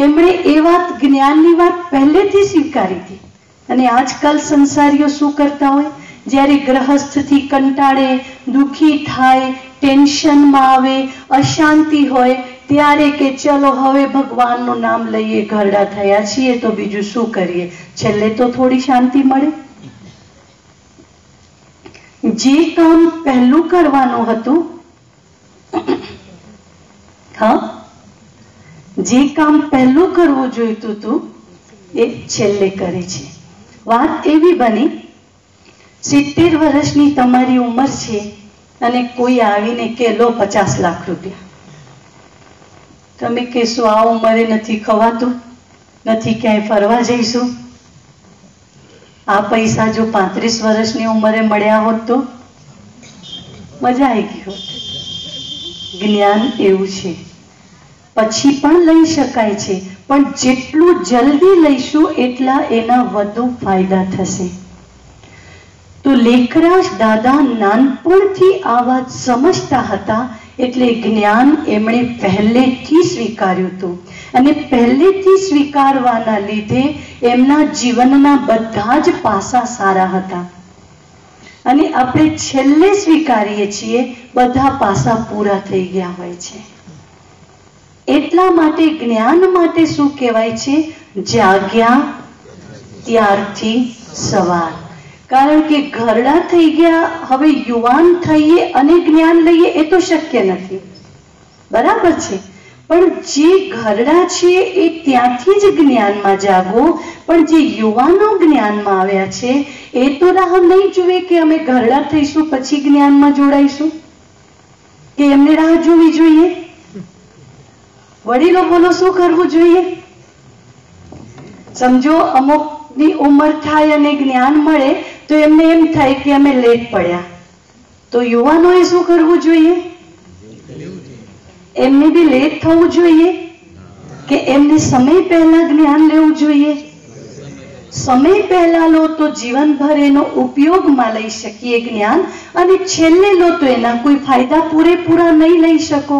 એમણે એ વાત, જ્ઞાનની વાત પહેલેથી સ્વીકારી હતી. અને આજકાલ સંસારીઓ શું કરતા હોય, જ્યારે ગ્રહસ્થથી કંટાળે, દુખી થાય, ટેન્શનમાં આવે, અશાંતિ હોય, ત્યારે કે ચલો હવે ભગવાનનું નામ લઈએ, ઘરડા થયા છીએ તો બીજું શું કરીએ, છેલ્લે તો થોડી શાંતિ મળે. જે કામ પહેલું કરવાનું હતું, હા, જે કામ પહેલું કરવું જોઈતું હતું એ છેલ્લે કરે છે. વાત એવી બની, 70 વર્ષની તમારી ઉંમર છે અને કોઈ આવીને કે લો 50 લાખ રૂપિયા. તમે કહેશો આ ઉંમરે નથી ખવાતું, નથી ક્યાંય ફરવા જઈશું. આ પૈસા જો 35 વર્ષની ઉંમરે મળ્યા હોત તો મજા આવી ગઈ હોત. જ્ઞાન એવું છે, પછી પણ લઈ શકાય છે, પણ જેટલું જલ્દી લઈશું એટલા એના વધુ ફાયદા થશે. તો લેખરાજ દાદા નાનપણથી આ વાત સમજતા હતા, એટલે જ્ઞાન એમણે પહેલેથી સ્વીકાર્યું હતું. અને પહેલેથી સ્વીકારવાના લીધે એમના જીવનના બધા જ પાસા સારા હતા. અને આપણે છેલ્લે સ્વીકારીએ છીએ, બધા પાસા પૂરા થઈ ગયા હોય છે. એટલા માટે જ્ઞાન માટે શું કહેવાય છે? જાગ્યા ત્યારથી સવાર. કારણ કે ઘરડા થઈ ગયા, હવે યુવાન થઈએ અને જ્ઞાન લઈએ એ તો શક્ય નથી. બરાબર છે, પણ જે ઘરડા છે એ ત્યાંથી જ જ્ઞાનમાં જાગો. પણ જે યુવાનો જ્ઞાનમાં આવ્યા છે એ તો રાહ નહીં જુએ કે અમે ઘરડા થઈશું પછી જ્ઞાનમાં જોડાઈશું, કે એમને રાહ જોવી જોઈએ? વડીલો બોલો શું કરવું જોઈએ? સમજો અમુકની ઉંમર થાય અને જ્ઞાન મળે તો એમને એમ થાય કે અમે લેટ પડ્યા, તો યુવાનોએ શું કરવું જોઈએ? એમને બી લેટ થવું જોઈએ કે એમને સમય પહેલા જ્ઞાન લેવું જોઈએ? સમય પહેલા લો તો જીવનભર એનો ઉપયોગમાં લઈ શકીએ જ્ઞાન, અને છેલ્લે લો તો એના કોઈ ફાયદા પૂરેપૂરા નહીં લઈ શકો.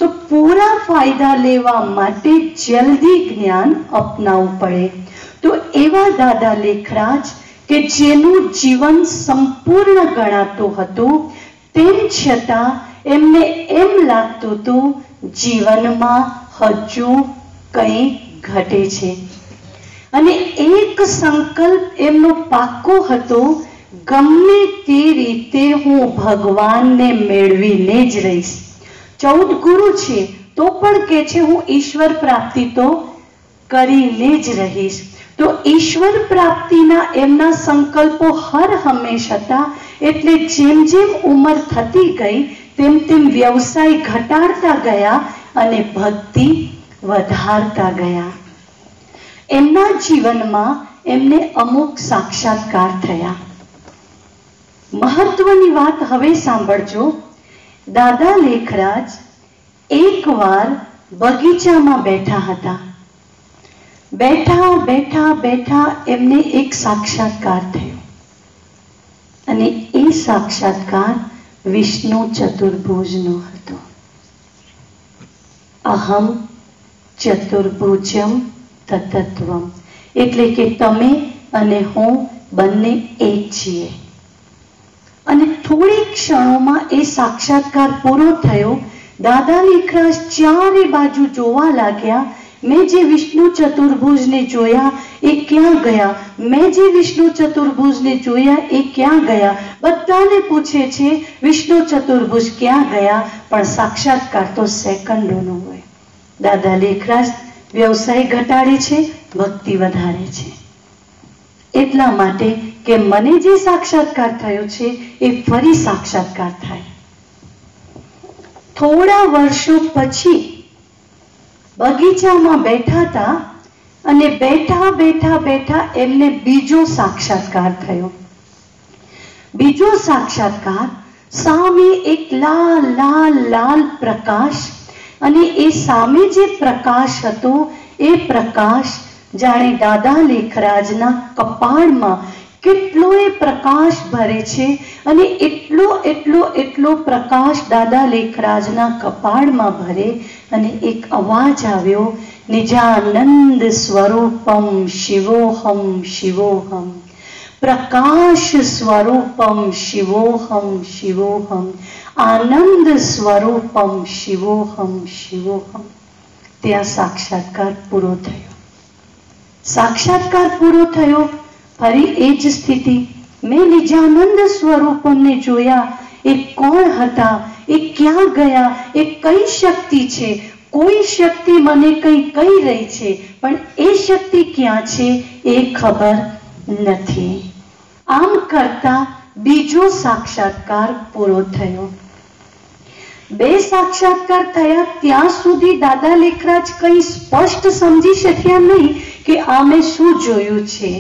તો પૂરા ફાયદા લેવા માટે જલ્દી જ્ઞાન અપનાવવું પડે. તો એવા દાદા લેખરાજ કે જેનું જીવન સંપૂર્ણ ગણાતું હતું, તેમ છતાં એમને એમ લાગતું હતું જીવનમાં હજુ કંઈ ઘટે છે. અને એક સંકલ્પ એમનો પાકો હતો, ગમે તે રીતે હું ભગવાનને મેળવીને જ રહીશ. 14 ગુરુ છે તો પણ કહે છે હું ઈશ્વર પ્રાપ્તિ તો કરીને જ રહીશ. તો ઈશ્વર પ્રાપ્તિના એમના સંકલ્પો હર હંમેશ હતા. એટલે જેમ જેમ ઉંમર થતી ગઈ તેમ તેમ વ્યવસાય ઘટાડતા ગયા અને ભક્તિ વધારતા ગયા. એમના જીવનમાં એમને અમુક સાક્ષાત્કાર થયા. મહત્વની વાત હવે સાંભળજો. દાદા લેખરાજ એકવાર બગીચામાં બેઠા હતા. બેઠા બેઠા બેઠા એમને એક સાક્ષાત્કાર થયો, અને એ સાક્ષાત્કાર વિષ્ણુ ચતુર્ભુજનો હતો. અહમ ચતુર્ભુજમ તત્ત્વમ, એટલે કે તમે અને હું બંને એક છીએ. અને થોડી ક્ષણોમાં એ સાક્ષાત્કાર પૂરો થયો. દાદા લેખરાજ ચારે બાજુ જોવા લાગ્યા. મેં જે વિષ્ણુ ચતુર્ભુજને જોયા એ ક્યાં ગયા? મેં જે વિષ્ણુ ચતુર્ભુજને જોયા એ ક્યાં ગયા? બધાને પૂછે છે વિષ્ણુ ચતુર્ભુજ ક્યાં ગયા? પણ સાક્ષાત્કાર તો સેકન્ડોનો હોય. દાદા લેખરાજ વ્યવસાય ઘટાડે છે, ભક્તિ વધારે છે. એટલા માટે કે મને જે સાક્ષાત્કાર થયો છે એ ફરી સાક્ષાત્કાર થાય. થોડા વર્ષો પછી બગીચામાં બેઠા હતા, અને બેઠા બેઠા બેઠા એમને બીજો સાક્ષાત્કાર થયો. બીજો સાક્ષાત્કાર, સામે એક લાલ લાલ લાલ પ્રકાશ, અને એ સામે જે પ્રકાશ હતો એ પ્રકાશ જાણે દાદા લેખરાજના કપાળમાં કેટલોય પ્રકાશ ભરે છે, અને એટલો એટલો એટલો પ્રકાશ દાદા લેખરાજના કપાળમાં ભરે, અને એક અવાજ આવ્યો, નિજાનંદ સ્વરૂપમ શિવોહમ શિવોહમ, પ્રકાશ સ્વરૂપમ શિવોહમ શિવોહમ, આનંદ સ્વરૂપમ શિવોહમ શિવોહમ. ત્યાં સાક્ષાત્કાર પૂરો થયો. સાક્ષાત્કાર પૂરો થયો. ફરી એ જ સ્થિતિ. મેં નિજાનંદ સ્વરૂપમને જોયા. એ કોણ હતા? એ ક્યાં ગયા? એ કઈ શક્તિ છે? કોઈ શક્તિ મને કંઈ કહી રહી છે, પણ એ શક્તિ ક્યાં છે એ ખબર નથી. આમ કરતા બીજો સાક્ષાત્કાર પૂરો થયો. બે સાક્ષાત્કાર થયા ત્યાં સુધી દાદા લેખરાજ કંઈ સ્પષ્ટ સમજી શક્યા નહીં કે આ મેં શું જોયું છે.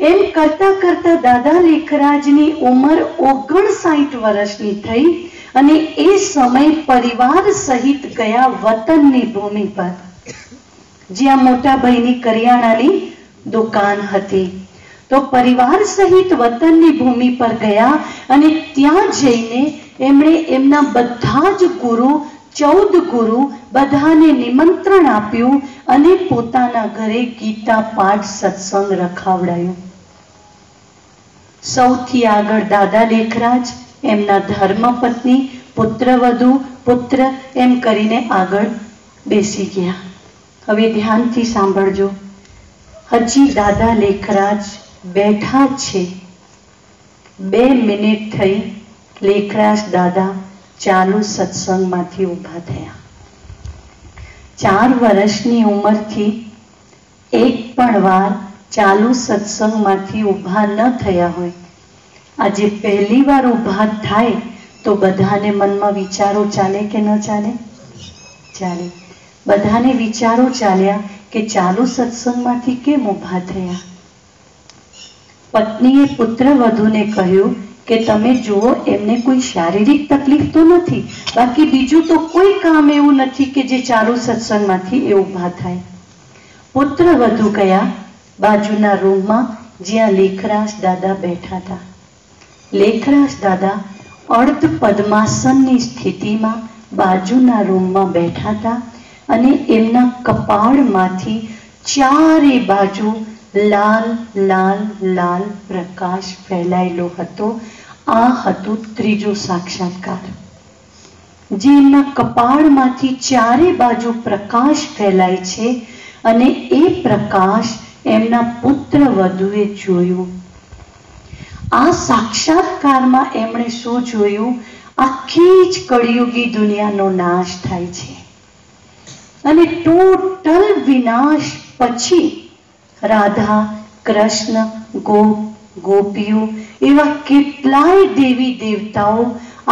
એમ કરતા કરતા દાદા લેખરાજની ઉંમર 59 વર્ષની થઈ, અને એ સમય પરિવાર સહિત ગયા વતનની ભૂમિ પર, જ્યાં મોટા ભાઈની કરિયાણાની દુકાન હતી. તો પરિવાર સહિત વતનની ભૂમિ પર ગયા, અને ત્યાં જઈને એમણે એમના બધા જ ગુરુ 14 ગુરુ બધાને નિમંત્રણ આપ્યું, અને પોતાના ઘરે ગીતા પાઠ સત્સંગ રખાવડાયું. સૌથી આગળ દાદા લેખરાજ, એમના ધર્મપત્ની, પુત્રવધુ, પુત્ર, એમ કરીને આગળ બેસી ગયા. હવે ધ્યાનથી સાંભળજો. હજી દાદા લેખરાજ બેઠા છે. 2 મિનિટ થઈ. લેખરાજ દાદા ચાલુ સત્સંગમાંથી ઊભા થયા. 4 વર્ષની ઉંમરથી એક પણ વાર ચાલુ સત્સંગમાંથી ઊભા ન થયા હોય. આજે પહેલી વાર ઊભા થાય તો બધાને મનમાં વિચારો ચાલે કે ન ચાલે? ચાલે. બધાને વિચારો ચાલ્યા કે ચાલુ સત્સંગમાંથી કેમ ઊભા થયા. પત્નીએ પુત્ર વધુને કહ્યું કે તમે જુઓ, એમને કોઈ શારીરિક તકલીફ તો નથી, બાકી બીજું તો કોઈ કામ એવું નથી કે જે ચાલુ સત્સંગમાંથી એ ઊભા થાય. પુત્ર વધુ ગયા બાજુના રૂમમાં જ્યાં લેખરાજ દાદા બેઠા હતા. લેખરાજ દાદા અર્ધ પદ્માસનની સ્થિતિમાં બાજુના રૂમમાં બેઠા હતા અને એમના કપાળમાંથી ચારે બાજુ લાલ લાલ લાલ પ્રકાશ ફેલાયેલો હતો. આ હતું ત્રીજું સાક્ષાત્કાર. જે એમના કપાળમાંથી ચારે બાજુ પ્રકાશ ફેલાય છે અને એ પ્રકાશ એમના પુત્ર વધુએ જોયું. આ સાક્ષાત્કારમાં એમણે શું જોયું? આખી જ કળિયુગી દુનિયાનો નાશ થાય છે અને ટોટલ વિનાશ પછી રાધા, કૃષ્ણ, ગોપીઓ એવા કેટલાય દેવી દેવતાઓ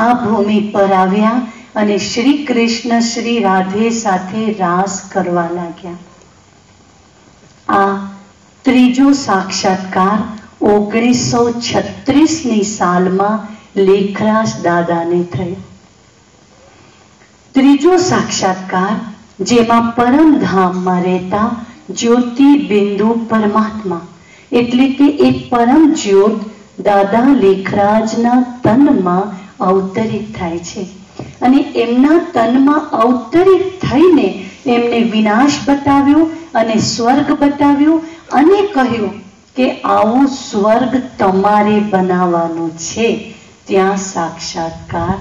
આ ભૂમિ પર આવ્યા અને શ્રી કૃષ્ણ શ્રી રાધે સાથે રાસ કરવા લાગ્યા. આ ત્રીજો સાક્ષાત્કાર 1936ની સાલમાં લેખરાજ દાદાને થયો. ત્રીજો સાક્ષાત્કાર જેમાં પરમધામમાં રહેતા જ્યોતિ બિંદુ પરમાત્મા એટલે કે એક પરમ જ્યોત દાદા લેખરાજના તનમાં અવતરિત થાય છે અને એમના તનમાં અવતરિત થઈને એમને વિનાશ બતાવ્યો અને સ્વર્ગ બતાવ્યો અને કહ્યું કે આવું સ્વર્ગ તમારે બનાવવાનું છે. ત્યાં સાક્ષાત્કાર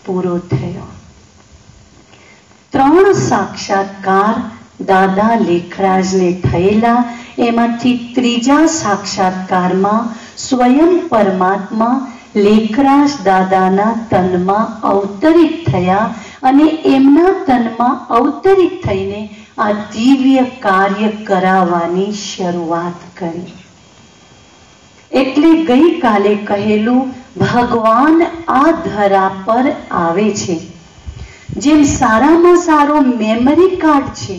પૂરો થયો. 3 સાક્ષાત્કાર દાદા લેખરાજને થયેલા. એમાંથી ત્રીજા સાક્ષાત્કારમાં સ્વયં પરમાત્મા લેખરાજ દાદાના તનમાં અવતરિત થયા અને એમના તનમાં અવતરિત થઈને આ દિવ્ય કાર્ય કરાવવાની શરૂઆત કરી. એટલે ગઈકાલે કહેલું ભગવાન આ ધરા પર આવે છે. જેમ સારામાં સારો મેમરી કાર્ડ છે,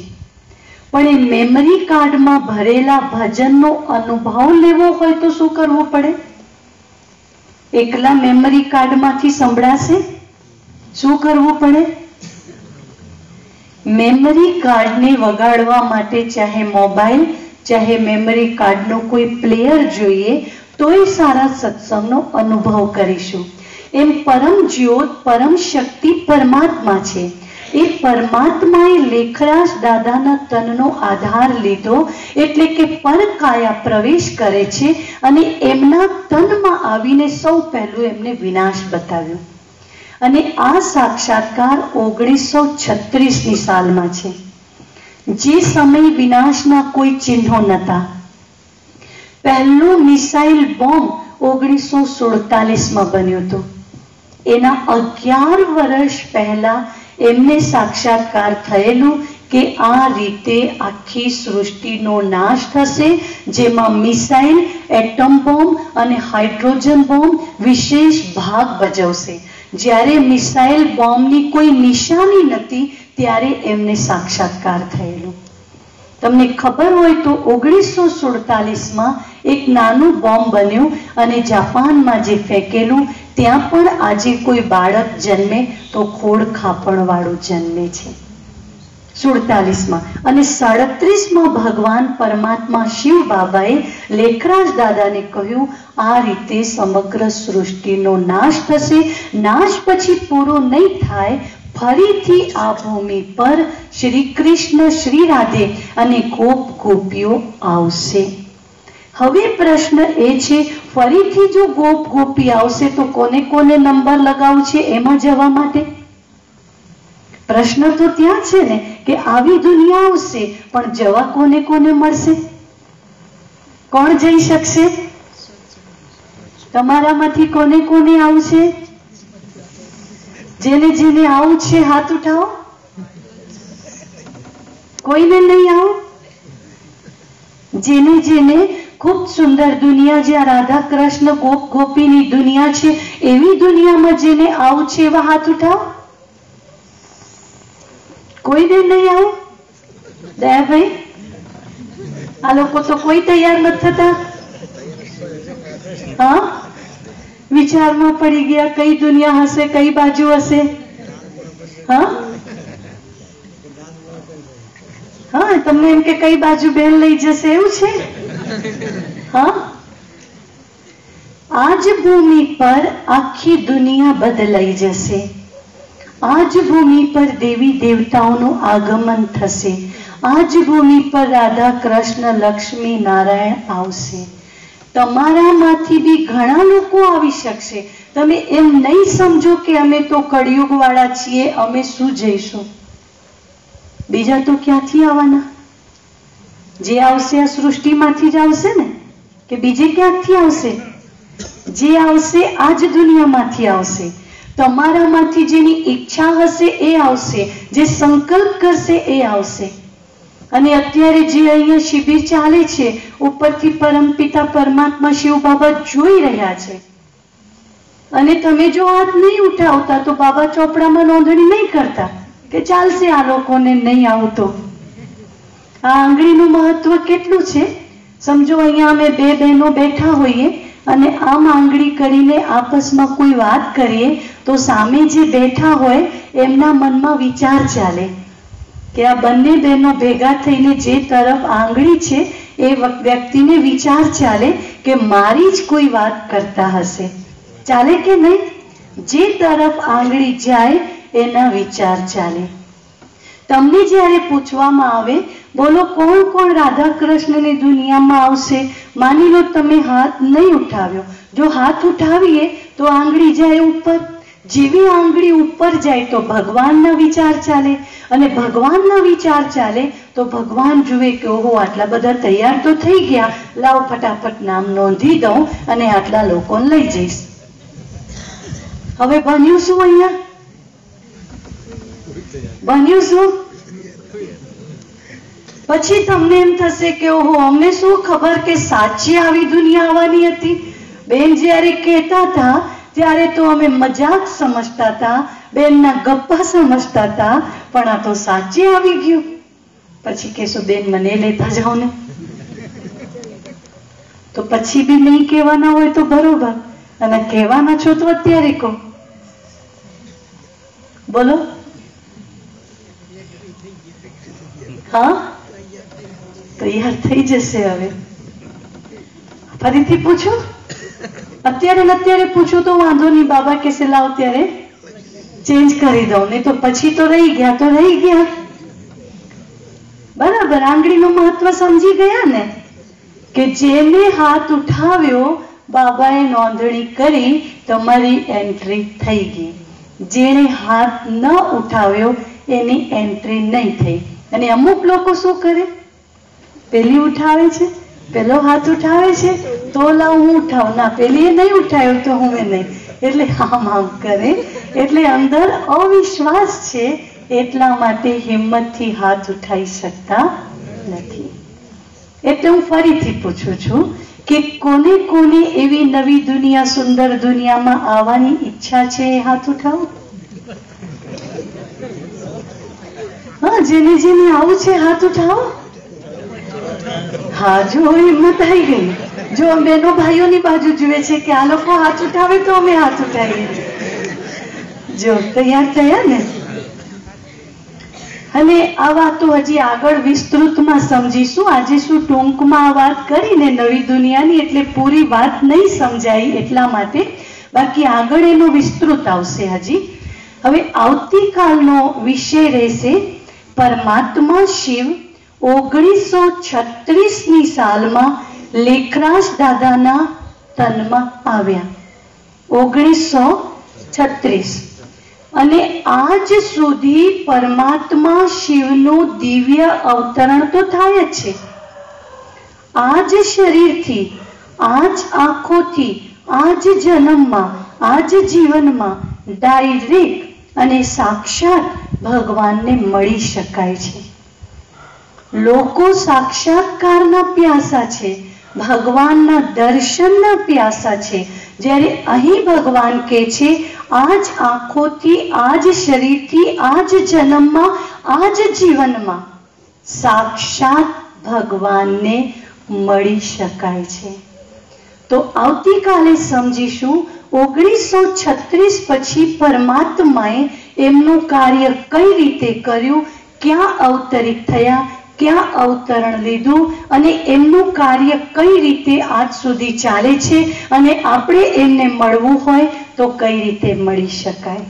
પણ એ મેમરી કાર્ડમાં ભરેલા ભજનનો અનુભવ લેવો હોય તો શું કરવું પડે? એકલા મેમરી કાર્ડમાંથી સંભળાશે? શું કરવું પડે? મેમરી કાર્ડને વગાડવા માટે ચાહે મોબાઈલ ચાહે મેમરી કાર્ડનો કોઈ પ્લેયર જોઈએ તોય સારા સત્સંગનો અનુભવ કરીશું. એમ પરમ જ્યોત પરમ શક્તિ પરમાત્મા છે. એ પરમાત્માએ લેખરાજ દાદાના તનનો આધાર લીધો એટલે કે પરકાયા પ્રવેશ કરે છે અને એમના તનમાં આવીને સૌ પહેલું એમને વિનાશ બતાવ્યો. અને આ સાક્ષાત્કાર 1936ની સાલમાં છે. જે સમય વિનાશના કોઈ ચિહ્નો નહોતા. પહેલું મિસાઇલ બોમ્બ 1947માં બન્યો હતો. એના 11 વર્ષ પહેલા એમને સાક્ષાત્કાર થયેલું કે આ રીતે આખી સૃષ્ટિનો નાશ થશે, જેમાં મિસાઇલ, એટમ બોમ્બ અને હાઇડ્રોજન બોમ્બ વિશેષ ભાગ ભજવશે. જ્યારે મિસાઇલ બોમ્બની કોઈ નિશાની નથી ત્યારે એમને સાક્ષાત્કાર થયેલું. તમને ખબર હોય તો 1947માં એક નાનું બોમ્બ બન્યું અને જાપાનમાં જે ફેંકેલું ત્યાં પણ આજે કોઈ બાળક જન્મે તો ખોડ ખાપણવાળું જન્મે છે 47માં. અને 37માં ભગવાન પરમાત્મા શિવ બાબાએ લેખરાજ દાદાને કહ્યું આ રીતે સમગ્ર સૃષ્ટિનો નાશ થશે. નાશ પછી પૂરો નહીં થાય, ફરીથી આ ભૂમિ પર શ્રી કૃષ્ણ શ્રી રાધે અને ગોપીઓ આવશે. હવે પ્રશ્ન એ છે, ફરીથી જો ગોપી આવશે તો કોને કોને નંબર લગાવવું છે એમાં જવા માટે? પ્રશ્ન તો ત્યાં છે ને કે આવી દુનિયા આવશે પણ જવા કોને કોને મળશે? કોણ જઈ શકશે? તમારામાંથી કોને કોને આવશે? જેને જેને આવું છે હાથ ઉઠાવો. કોઈને નહીં આવું? જેને જેને ખૂબ સુંદર દુનિયા જ્યાં રાધા કૃષ્ણ ગોપીની દુનિયા છે એવી દુનિયામાં જેને આવું છે એવા હાથ ઉઠાવો. કોઈને નહીં આવું? દયાભાઈ, આ લોકો તો કોઈ તૈયાર નથી થતા. હા, વિચારમાં પડી ગયા, કઈ દુનિયા હશે, કઈ બાજુ હશે? હા હા, તમને એમ કે કઈ બાજુ બેન લઈ જશે એવું છે? હા, આજ ભૂમિ પર આખી દુનિયા બદલાઈ જશે. આજ ભૂમિ પર દેવી દેવતાઓનું આગમન થશે. આજ ભૂમિ પર રાધા કૃષ્ણ લક્ષ્મી નારાયણ આવશે. તમારામાંથી બી ઘણા લોકો આવી શકશે. તમે એમ નહીં સમજો કે અમે તો કળિયુગ વાળા છીએ, અમે શું જઈશું? બીજા તો ક્યાંથી આવવાના? જે આવશે આ સૃષ્ટિમાંથી જ આવશે ને, કે બીજે ક્યાંથી આવશે? જે આવશે આ જ દુનિયામાંથી આવશે. તમારામાંથી જેની ઈચ્છા હશે એ આવશે, જે સંકલ્પ કરશે એ આવશે. અને અત્યારે જે અહીંયા શિબિર ચાલે છે, ઉપરથી પરમપિતા પરમાત્મા શિવ બાબા જોઈ રહ્યા છે. અને તમે જો હાથ નહીં ઉઠાવતા તો બાબા ચોપડામાં નોંધણી નહીં કરતા કે ચાલશે આ લોકોને નહીં આવતો. આ આંગળીનું મહત્વ કેટલું છે સમજો. અહીંયા અમે બે બહેનો બેઠા હોઈએ અને આમ આંગળી કરીને આપસમાં કોઈ વાત કરીએ તો સામે જે બેઠા હોય એમના મનમાં વિચાર ચાલે કે આ બંને બહેનો ભેગા થઈને જે તરફ આંગળી છે એ વ્યક્તિને વિચાર ચાલે કે મારી જ કોઈ વાત કરતા હશે. ચાલે કે નહીં? જે તરફ આંગળી જાય એના વિચાર ચાલે. તમને જ્યારે પૂછવામાં આવે બોલો કોણ કોણ રાધા કૃષ્ણની દુનિયામાં આવશે, માની લો તમે હાથ નહીં ઉઠાવ્યો. જો હાથ ઉઠાવીએ તો આંગળી જાય ઉપર. જેવી આંગળી ઉપર જાય તો ભગવાનના વિચાર ચાલે, અને ભગવાનના વિચાર ચાલે તો ભગવાન જુએ કે ઓહો આટલા બધા તૈયાર તો થઈ ગયા, લાવ ફટાફટ નામ નોંધી દઉં અને આટલા લોકોને લઈ જઈશ. હવે બન્યું શું? અહીંયા બન્યું શું? પછી તમને એમ થશે કે ઓહો અમને શું ખબર કે સાચી આવી દુનિયા આવવાની હતી. બેન જ્યારે કહેતા હતા ત્યારે તો અમે મજાક સમજતા હતા, બેનના ગપ્પા સમજતા હતા, પણ આ તો સાચી આવી ગયું. પછી કહેશો બેન મને લેતા જાઓ ને. તો પછી બી નહીં કહેવાના હોય તો બરોબર, અને કહેવાના છો તો અત્યારે કહો. બોલો. હા, તૈયાર થઈ જશે. હવે ફરીથી પૂછો. અત્યારે પૂછો તો વાંધો નહીં, બાબા કહેશે લાવ ત્યારે ચેન્જ કરી દઉં, નહીં તો પછી તો રહી ગયા તો રહી ગયા. બરાબર, આંગળીનું મહત્વ સમજી ગયા ને કે જેને હાથ ઉઠાવ્યો બાબાએ નોંધણી કરી, તમારી એન્ટ્રી થઈ ગઈ. જેણે હાથ ન ઉઠાવ્યો એની એન્ટ્રી નહીં થઈ. અને અમુક લોકો શું કરે, પેલી ઉઠાવે છે, પેલો હાથ ઉઠાવે છે તો લાવ હું ઉઠાવ, ના પેલી એ નહીં ઉઠાવ્યો તો હું નહીં, એટલે આમ આમ કરે. એટલે અંદર અવિશ્વાસ છે, એટલા માટે હિંમતથી હાથ ઉઠાવી શકતા નથી. એટલે હું ફરીથી પૂછું છું કે કોને કોને એવી નવી દુનિયા, સુંદર દુનિયામાં આવવાની ઈચ્છા છે? હાથ ઉઠાવો. હા, જેને જેને આવું છે હાથ ઉઠાવો. હા, જો હિંમત આવી ગઈ. જો બહેનો ભાઈઓની બાજુ જુએ છે કે આ લોકો હાથ ઉઠાવે તો અમે હાથ ઉઠાવીએ. જો તૈયાર થયા ને. અને આ વાતો હજી આગળ વિસ્તૃતમાં સમજીશું. આજે શું ટૂંકમાં આ વાત કરીને નવી દુનિયાની, એટલે પૂરી વાત નહીં સમજાય એટલા માટે, બાકી આગળ એનો વિસ્તૃત આવશે હજી. હવે આવતીકાલનો વિષય રહેશે પરમાત્મા શિવ 1936ની સાલમાં લેખરાજ દાદાના તનમાં આવ્યા. 1936. અને આજ સુધી પરમાત્મા શિવનું દિવ્ય અવતરણ તો થાય જ છે. આ જ શરીરથી, આ જ આંખોથી, આ જ જન્મમાં, આ જ જીવનમાં ડાયરેક્ટ અને સાક્ષાત ભગવાનને મળી શકાય છે. લોકો સાક્ષાત્કારના પ્યાસા છે, ભગવાનના દર્શનના પ્યાસા છે, જ્યારે અહીં ભગવાન કહે છે આ જ આંખોથી, આ જ શરીરથી, આ જ જન્મમાં, આ જ જીવનમાં સાક્ષાત ભગવાનને મળી શકાય છે. તો આવતીકાલે સમજીશું 1936 પછી પરમાત્માએ એમનું કાર્ય કઈ રીતે કર્યું, ક્યાં અવતરિત થયા, ક્યાં અવતરણ લીધું અને એમનું કાર્ય કઈ રીતે આજ સુધી ચાલે છે અને આપણે એમને મળવું હોય તો કઈ રીતે મળી શકાય.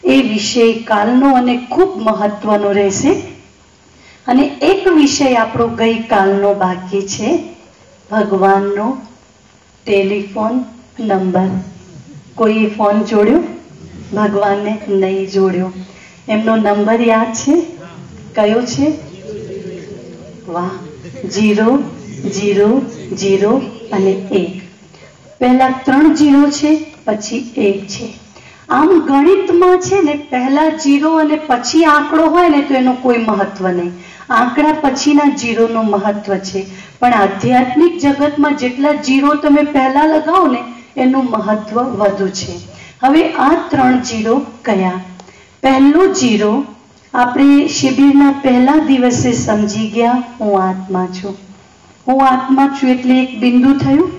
એ વિષય કાલનો અને ખૂબ મહત્વનો રહેશે. અને એક વિષય આપણો ગઈકાલનો બાકી છે, ભગવાનનો ટેલિફોન નંબર. કોઈએ ફોન જોડ્યો? ભગવાનને નહીં જોડ્યો. એમનો નંબર યાદ છે? કયો છે? વાહ, 0 0 0 અને 1. પહેલા 3 0 છે, પછી 1 છે. આમ ગણિતમાં છે ને પહેલા 0 અને પછી આંકડો હોય ને તો એનો કોઈ મહત્વ નહીં, આંકડા પછીના 0 નું મહત્વ છે. પણ આધ્યાત્મિક જગતમાં જેટલા 0 તમે પહેલા લગાવો ને એનું મહત્વ વધુ છે. હવે આ 3 0 કયા? પહેલો 0 આપણે શિબિરના પહેલા દિવસે સમજી ગયા, હું આત્મા છું. હું આત્મા છું એટલે એક બિંદુ થયું.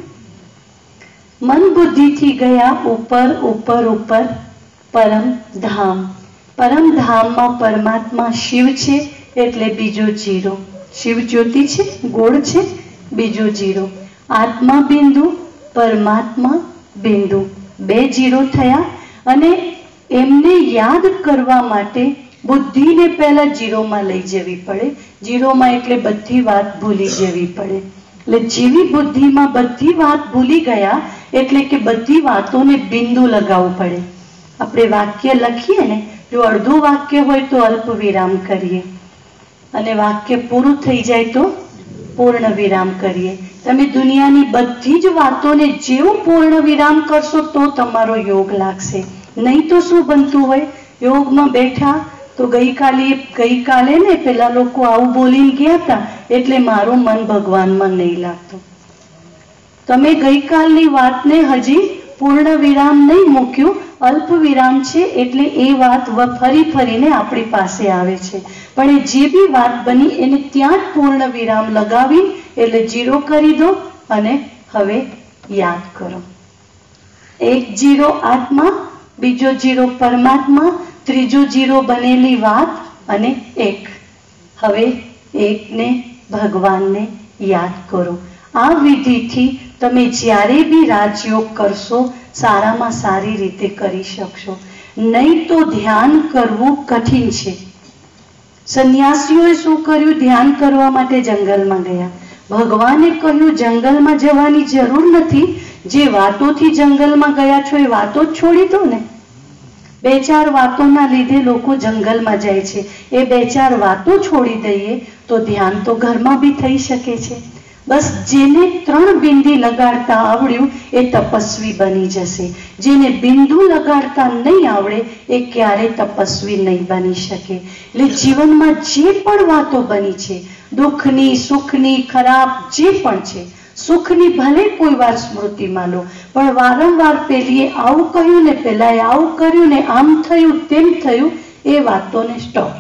મન બુદ્ધિથી ગયા ઉપર ઉપર ઉપર પરમધામ. પરમધામમાં પરમાત્મા શિવ છે એટલે બીજો 0. શિવ જ્યોતિ છે, ગોળ છે, બીજો 0. આત્મા બિંદુ, પરમાત્મા બિંદુ, 2 0 થયા. અને એમને યાદ કરવા માટે બુદ્ધિને પહેલા 0 માં લઈ જવી પડે. 0 માં એટલે બધી વાત ભૂલી જવી પડે. એટલે જેવી બુદ્ધિમાં બધી વાત ભૂલી ગયા એટલે કે બધી વાતોને બિંદુ લગાવવું પડે. આપણે વાક્ય લખીએ ને, જો અડધું વાક્ય હોય તો અલ્પ વિરામ કરીએ અને વાક્ય પૂરું થઈ જાય તો પૂર્ણ વિરામ કરીએ. તમે દુનિયાની બધી જ વાતોને જેવું પૂર્ણ વિરામ કરશો તો તમારો યોગ લાગશે. નહીં તો શું બનતું હોય, યોગમાં બેઠા તો ગઈકાલે ને પેલા લોકો આવું બોલીને ગયા હતા એટલે મારું મન ભગવાનમાં નહીં લાગતું. તમે ગઈકાલની વાતને હજી પૂર્ણ વિરામ નહીં મૂક્યું, અલ્પ વિરામ છે એટલે એ વાત ફરી ફરીને આપણી પાસે આવે છે. પણ એ જે બી વાત બની એને ત્યાં જ પૂર્ણ વિરામ લગાવી એટલે 0 કરી દો અને હવે યાદ કરો. 1 0 આત્મા, બીજો 0 પરમાત્મા, ત્રીજો 0 બનેલી વાત અને 1. હવે 1 ને ભગવાનને યાદ કરો. આ વિધિથી તમે જ્યારે બી રાજયોગ કરશો સારામાં સારી રીતે કરી શકશો. નહીં તો ધ્યાન કરવું કઠિન છે. સંન્યાસીઓએ શું કર્યું? ધ્યાન કરવા માટે જંગલમાં ગયા. ભગવાને કહ્યું જંગલમાં જવાની જરૂર નથી, જે વાતોથી જંગલમાં ગયા છો એ વાતો જ છોડી દો ને. 2-4 વાતોના લીધે લોકો જંગલમાં જાય છે. એ 2-4 વાતો છોડી દઈએ તો ધ્યાન તો ઘરમાં બી થઈ શકે છે. બસ જેને 3 બિંદી લગાડતા આવડ્યું એ તપસ્વી બની જશે. જેને બિંદુ લગાડતા નહીં આવડે એ ક્યારે તપસ્વી નહીં બની શકે. એટલે જીવનમાં જે પણ વાતો બની છે, દુઃખની, સુખની, ખરાબ જે પણ છે, સુખની ભલે કોઈ વાર સ્મૃતિમાં લો, પણ વારંવાર પેલીએ આવું કહ્યું ને, પેલાએ આવું કર્યું ને, આમ થયું તેમ થયું, એ વાતોને સ્ટોપ,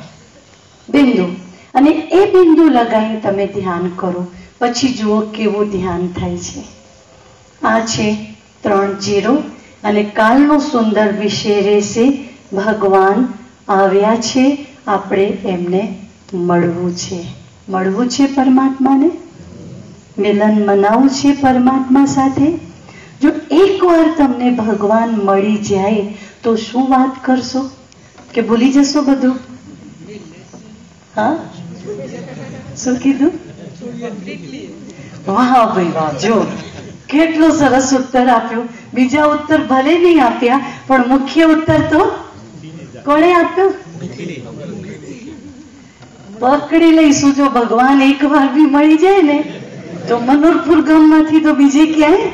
બિંદુ. અને એ બિંદુ લગાવીને તમે ધ્યાન કરો. પછી જુઓ કેવું ધ્યાન થાય છે. આ છે 3 0. અને કાલનો સુંદર વિષય રહેશે ભગવાન આવ્યા છે, આપણે એમને મળવું છે. મળવું છે પરમાત્માને, મિલન મનાવવું છે પરમાત્મા સાથે. જો એકવાર તમને ભગવાન મળી જાય તો શું વાત કરશો? કે ભૂલી જશો બધું? હા, શું કીધું? વાહ ભાઈ વાહ, જો કેટલો સરસ ઉત્તર આપ્યો. બીજા ઉત્તર ભલે નહીં આપ્યા પણ મુખ્ય ઉત્તર તો કોણે આપ્યો? પકડી લઈશું. જો ભગવાન એકવાર બી મળી જાય ને તો મનોરપુર ગામમાંથી તો બીજે ક્યાંય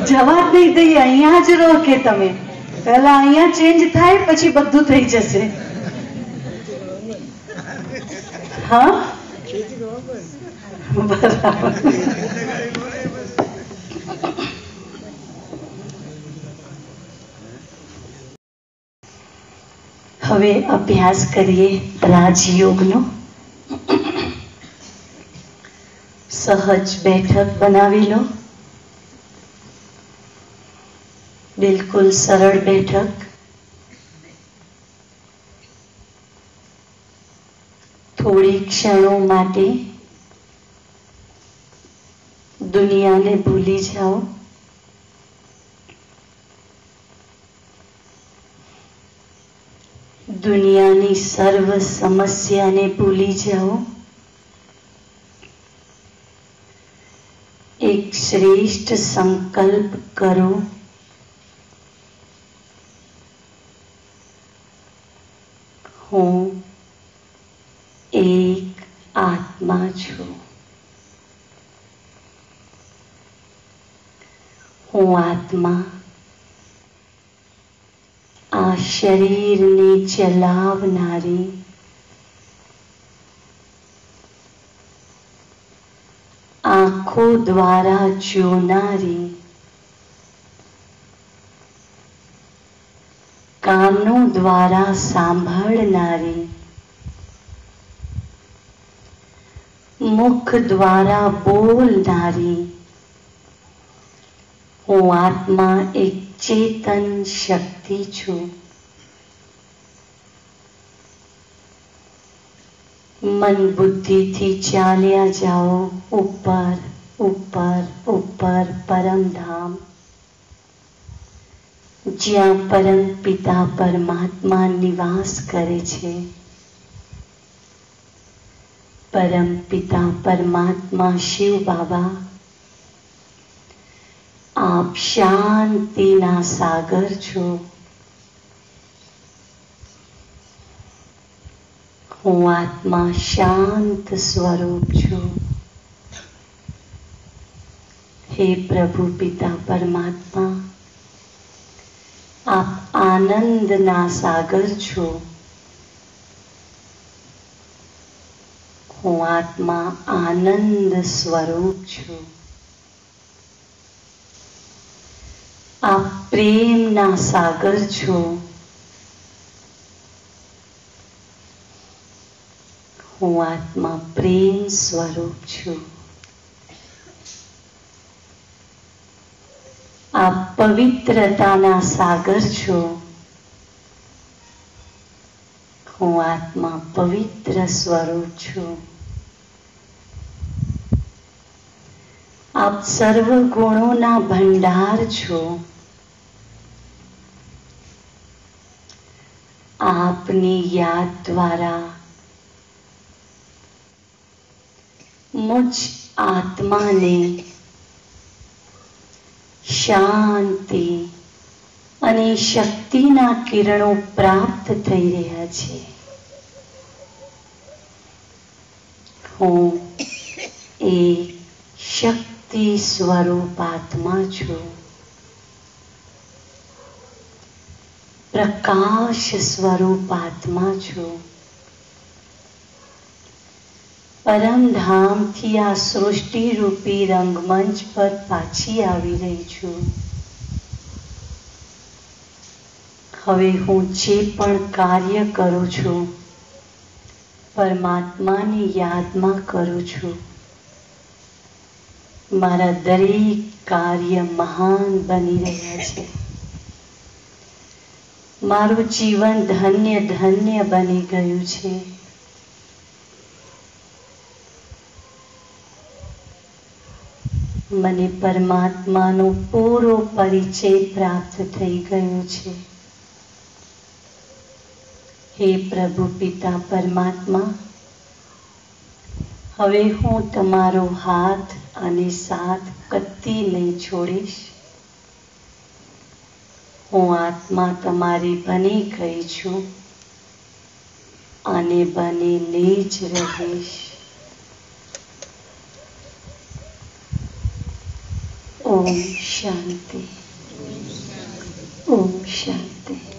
જવા જ નહીં દઈએ. અહીંયા જ રહો કે તમે પહેલા અહીંયા ચેન્જ થાય પછી બધું થઈ જશે. હા બરાબર. હવે અભ્યાસ કરીએ રાજયોગનો. સહજ બેઠક બનાવી લો. બિલકુલ સરળ બેઠક. થોડી ક્ષણો માટે દુનિયાને ભૂલી જાઓ. દુનિયાની સર્વ સમસ્યાને ભૂલી જાઓ. એક શ્રેષ્ઠ સંકલ્પ કરો. હું એક આત્મા છું. હું આત્મા આ શરીરને ચલાવનારી આંખો દ્વારા જોનારી કાનો દ્વારા સાંભળનારી મુખ દ્વારા બોલનારી હું આત્મા એક ચેતન શક્તિ છું. મન બુદ્ધિથી ચાલ્યા જાઓ ઉપર ઉપર ઉપર પરમધામ, જ્યાં પરમ પિતા પરમાત્મા નિવાસ કરે છે. પરમ પિતા પરમાત્મા શિવ બાબા આપ શાંતિના સાગર છો. હું આત્મા શાંત સ્વરૂપ છું. હે પ્રભુ પિતા પરમાત્મા આપ આનંદના સાગર છો. હું આત્મા આનંદ સ્વરૂપ છું. આપ પ્રેમના સાગર છો. હું આત્મા પ્રેમ સ્વરૂપ છું. આપ પવિત્રતાના સાગર છો. હું આત્મા પવિત્ર સ્વરૂપ છું. આપ સર્વ ગુણોના ભંડાર છો. આપની યાદ દ્વારા મુझ આત્માને શાંતિ અને શક્તિના કિરણો પ્રાપ્ત થઈ રહ્યા છે. હું એક શક્તિ સ્વરૂપ આત્મા છું. પ્રકાશ સ્વરૂપ આત્મા છું. પરમધામથી આ સૃષ્ટિ રૂપી રંગમંચ પર પાછી આવી રહી છું. હવે હું જે પણ કાર્ય કરું છું પરમાત્માની યાદમાં કરું છું. મારા દરેક કાર્ય મહાન બની રહ્યા છે. મારું જીવન ધન્ય ધન્ય બની ગયું છે. મને પરમાત્માનો પૂરો પરિચય પ્રાપ્ત થઈ ગયો છે. હે પ્રભુ પિતા પરમાત્મા હવે હું તમારો હાથ અને સાથ કદી નહીં છોડીશ. હું આત્મા તમારી બની ગઈ છું અને બનીને જ રહીશ. ઓમ શાંતિ. ઓમ શાંતિ.